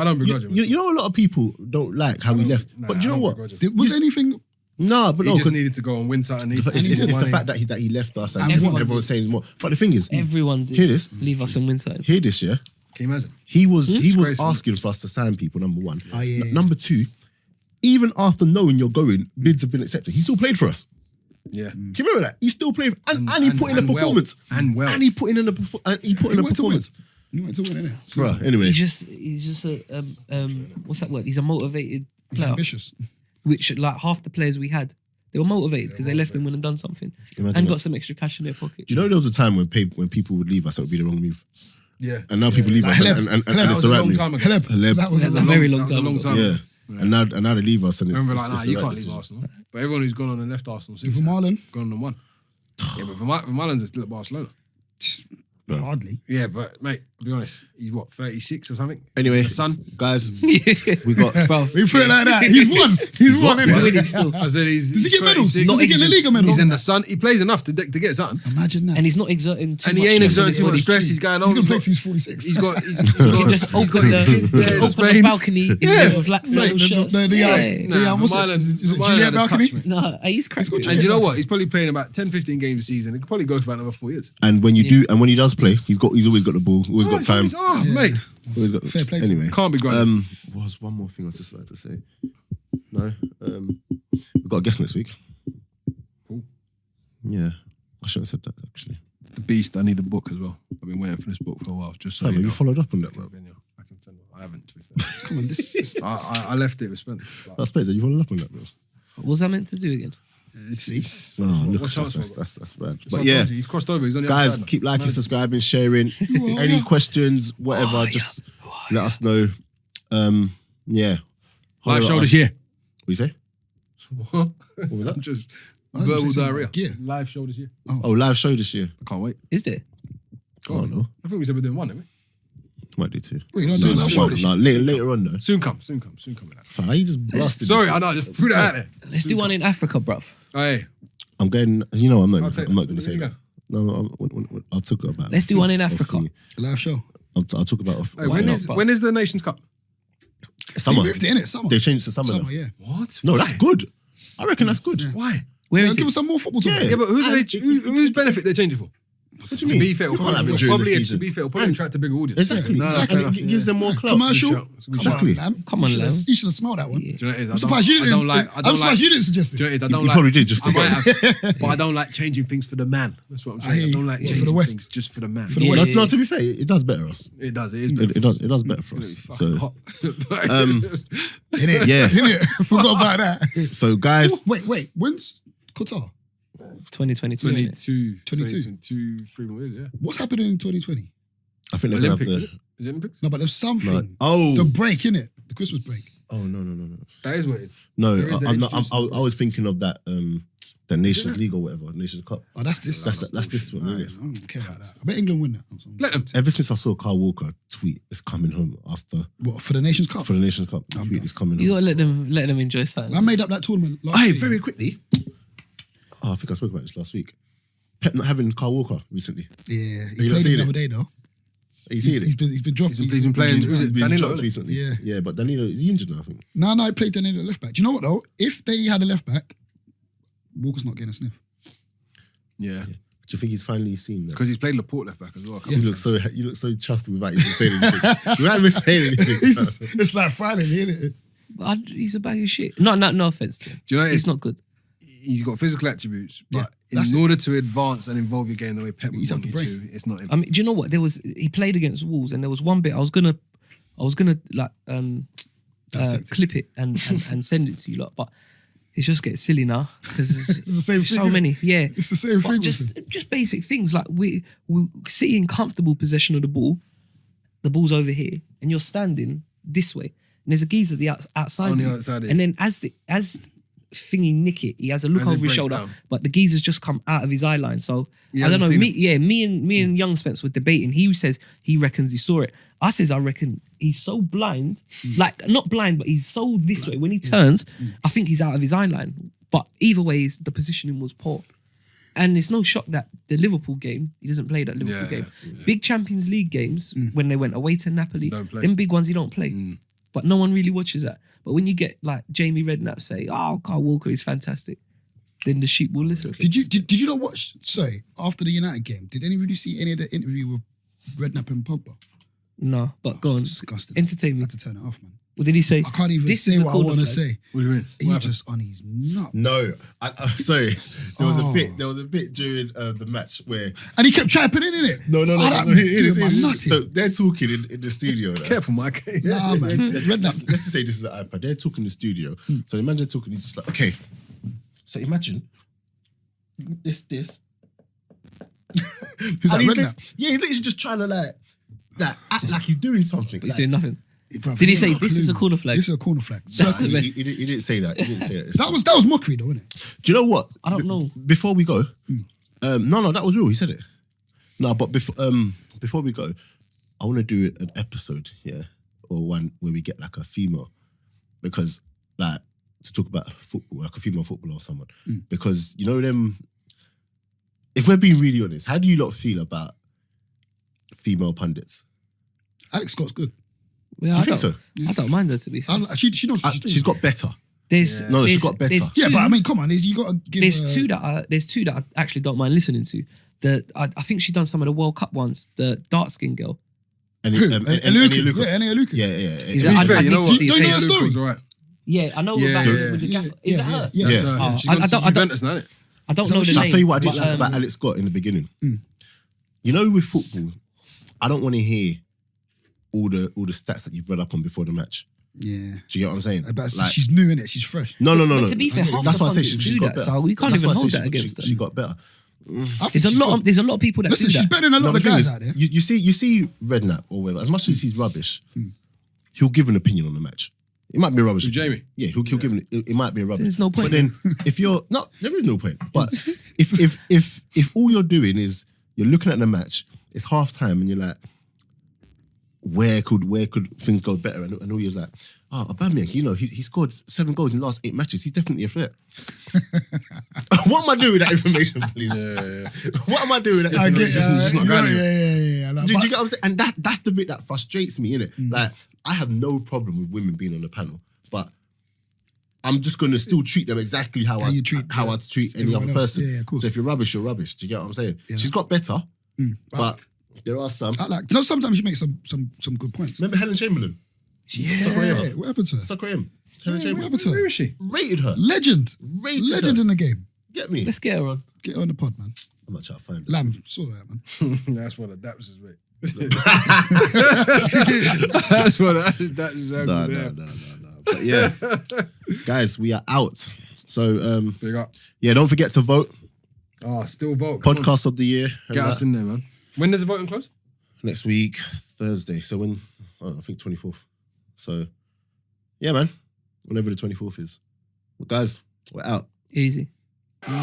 don't begrudge him. You know, a lot of people don't like how he left. But do you know what? Was there anything... No, but He no, just 'cause needed to go and win something. it's the fact that he left us and everyone's saying more. But the thing is, Everyone did hear this. leave us and win something. Hear this, yeah. Can you imagine? He was Disgraceful. asking for us to sign people. Number one. Oh, yeah. Number two, even after knowing you're going, bids have been accepted. He still played for us. Yeah. Can you remember that? He still played, and he put in a well. performance. And well. And he put in a performance. You went to win, innit? Bro, anyway, He's just a what's that word? He's a motivated He's player. ambitious. Which like half the players we had, they were motivated because they left and went and done something Imagine and that. got some extra cash in their pocket. do you know there was a time when people would leave us, that would be the wrong move. Yeah. And now people leave us, Haleb. and That it's was the a right long move. time ago. Haleb. That was That was a a long very That long was a time long ago. time Yeah. ago. And now they leave us, and I it's, remember like, it's nah, the you right can't leave decision. Arsenal. But everyone who's gone on and left Arsenal since Vermaelen. gone on and won. Yeah, but Vermaelen's still at Barcelona. Hardly. Yeah, but mate, I'll be honest, he's what, 36 or something? Anyway, the son. guys, we got. Bro, We put it like that. He's won. He's won, he's innit? winning still. I said he's. Does he he's get medals? 36. Does he get La Liga medals? He's in the sun. He plays enough to get something. Imagine that. And he's not exerting too And much. he ain't stress on exerting his too much body. stress. He's going He's on. going to play till he's 46. He's got He can just open his kids there in the Spain. balcony in the flat shirts. What's Vermaelen- it? Is it Vermaelen Juliet had a balcony? touch, mate. No, he's cracked. got it. And do you know what? He's probably playing about 10, 15 games a season. He could probably go for another 4 years. And when he does play, he's always got the ball, always got time. Mate. Always got, Fair play to anyway, him. Can't be grinding. what was one more thing I was just like to say? No, we've got a guest next week. Cool. Yeah, I shouldn't have said that actually. The Beast, I need a book as well. I've been waiting for this book for a while. Just so Have you you know. followed up on that, bro? I can tell you. I haven't, to be fair. Come on, this. I left it with Spence. That's Spence. Have you followed up on that, bro? What was I meant to do again? See? Oh, look, what chance that's bad. But But yeah, he's crossed over. He's on the guys, other side now. keep liking, subscribing, sharing. Any questions, whatever, just let us know. Yeah. Live show this year. year. What you say? What was that? Just I was verbal just saying diarrhea. about gear. Live show this year. Oh, live show this year. I can't wait. Is there? Oh no, I think we said we're doing one, didn't we? might do two. Wait, you don't do that show? No, later on though. Soon come with that. Fam, you just blasted. Sorry, this. I know. I just threw that out there. Let's do one in Africa, bruv. Hey, I'm going. You know, I'm not I'll going take- to say you that. go. No, I'll talk about. Let's do one in Africa. Live show. I'll talk about. hey, Why not, bro? when is the Nations Cup? Summer. They moved it, innit? Summer. They changed it to summer. Summer, now. yeah. What? No, that's good. I reckon that's good. Why? Where Yeah, is give it? us some more football talk. Yeah, but whose benefit they change it for? What do To you mean? be fair, You can't have it during the probably season. to be fair, probably attract a bigger audience. Exactly. No, exactly. fair And enough, it gives them more clout. Commercial. Good shout. Exactly. Lamb. Come on, You Lamb. should have smelled that one. Do you know what it is? I'm surprised you didn't. I'm surprised you didn't suggest Do you know it. what it is? I don't You like. probably did, just I might forgot. have, but I don't like changing things for the man. That's what I'm I saying. hear I you. don't like Yeah, for changing the West. things just for the man. For the Yeah, West. yeah, No, to be fair, it does better us. It does. It is. It does better for us. So, Innit? Yeah. Innit? Forgot about that. so guys, Wait. When's Qatar? 2022. innit? 22, 3 more years. Yeah. What's happening in 2020? I think they're gonna have Olympics. to. Is it? Is it Olympics? No, but there's something. No. Oh. The break, innit? The Christmas break. Oh no. That is what it is. No, There is I'm an not. introducing- I was thinking of that. The Nations League or whatever, Nations Cup. Oh, that's this. That's this one. I Isn't it? don't care about that. I bet England win that. Let them. Ever since I saw Kyle Walker tweet, "It's coming home after What, for the Nations Cup? for the Nations Cup." Tweet is coming You home. gotta let them enjoy something. I made up that tournament last Hey, year. very quickly. Oh, I think I spoke about this last week. Pep not having Kyle Walker recently. Yeah, you he not played him seen the it? other day though. Are you seeing it? He's been dropped. He's been playing. Who's He's it? been Danilo. dropped isn't it? recently. Yeah. Yeah, but Danilo is he injured now? I think. No, he played Danilo left back. Do you know what though? If they had a left back, Walker's not getting a sniff. Yeah. Do you think he's finally seen that? Because he's played Laporte left back as well. You look so chuffed without even saying anything. Without even saying anything. It's like finally, isn't it? He's a bag of shit. No offense to him. Do you know he's not good? He's got physical attributes, but Yeah, in order to advance and involve your game the way Pep would He's want have you to to, it's not him. I mean, do you know what? He played against Wolves, and there was one bit I was gonna like clip it and send it to you lot, but it just gets silly now because It's the same so thing, many. Yeah, It's the same but thing. just basic things like we sit in comfortable possession of the ball. The ball's over here, and you're standing this way, and there's a geezer outside On the you. outside, yeah. And then as thingy nick it, he has a look As it over his breaks shoulder, down. but the geezer's just come out of his eye line. So He I don't know. hasn't seen Me and young Spence were debating. He says he reckons he saw it. I says I reckon he's so blind, like not blind, but he's so this way. When he turns, I think he's out of his eye line. But either way, the positioning was poor. And it's no shock that the Liverpool game, he doesn't play that Liverpool game. Big Champions League games, when they went away to Napoli, Don't play. them big ones he don't play. But no one really watches that. But when you get like Jamie Redknapp say, "Oh, Kyle Walker is fantastic," then the sheep will listen. Did you not watch? Sorry, after the United game, did anybody see any of the interview with Redknapp and Pogba? No, but go on. Disgusting. Entertain me. I had to turn it off, man. What did he say? I can't even This say is a what I corner want to flag. What say. do you mean? He What happened? just on his nut. No, sorry. There was Oh. a bit during the match where And he kept chirping in it. no. That was doing my nutty. So they're talking in the studio. Like, Careful, Mike. Nah, man. Redknapp. let's just say this is an iPad. They're talking in the studio. So imagine talking. He's just like, okay. So imagine this. Who's And that, he's Redknapp? he's literally just trying to like act like he's doing something. But he's Like, doing nothing. Bruv, Did he ain't say, got "This is clue. a corner flag"? This is a corner flag. That's the he, best. he didn't say that. He didn't say that. That was mockery, though, wasn't it? Do you know what? I don't know. Before we go, no, that was real. He said it. No, but before we go, I want to do an episode, or one where we get like a female, because like to talk about football, like a female footballer or someone, because you know them. If we're being really honest, how do you lot feel about female pundits? Alex Scott's good. Yeah, Do you think so? I don't mind her, to be fair. She knows what she's doing. She's got better. There's No, she there's- got better. there's Yeah, two- but I mean, come on, you got to give there's her- two that I actually don't mind listening to. I think she done some of the World Cup ones. The dark skin girl. And Who? Eluka. Eluka. Yeah, Eluka. Yeah. Is To it- be I- fair, I you need know to what? see Don't you know the Luke story? was all right. Yeah, I know Yeah, about yeah, with the yeah. gaffer. Is that her? Yeah. That's Yeah. her. She I got to don't- Juventus, now, innit? I don't know the I'll name. tell you what I didn't but, like about Alex Scott in the beginning. You know, with football, I don't want to hear all the stats that you've read up on before the match. Yeah. Do you get what I'm saying? But Like, she's new, innit? She's fresh. no. But to be fair, half That's the why I say pundits she's do got that, better. so we can't That's even why I say hold she- that against her. She got better. I think There's a she's lot. good. There's a lot of people that Listen, do she's that. better than a lot No, of the thing guys is, out there. You see Redknapp or whatever. As much as he's rubbish, he'll give an opinion on the match. It might be rubbish. With Jamie? Yeah, he'll give it might be a rubbish. There's no point. But then if you're there is no point. But if all you're doing is you're looking at the match, it's half time and you're like, where could things go better? And all you're like, oh, Aubameyang, you know, he scored 7 goals in the last 8 matches. He's definitely a threat. What am I doing with that information, please? What am I doing with that I information? get just not going yeah. Like, Do you but- get what I'm saying? And that's the bit that frustrates me, innit? Like, I have no problem with women being on the panel, but I'm just going to still treat them exactly how you treat, I'd treat any everyone other else. person. Yeah, of course. So if you're rubbish, you're rubbish. Do you get what I'm saying? Yeah. She's got better, but there are some. I like. No, sometimes you make some good points. Remember Helen Chamberlain? Yeah. What happened to her? Sucker him. Helen What Chamberlain. happened to Where her? is she? Rated her. Legend. Rated Legend her. in the game. Get me. Let's get her on. Get her on the pod, man. I'm not trying to find it. Lamb, saw that, man. That's one of Daps is mate. That's one of Daps is No. But yeah, guys, we are out. So Big up. yeah, don't forget to vote. Still vote. Come on. Podcast of the year. and Get us that. in there, man. When does the voting close? Next week, Thursday. So when, I think 24th. So yeah, man. Whenever the 24th is. Well, guys, we're out. Easy. Peace.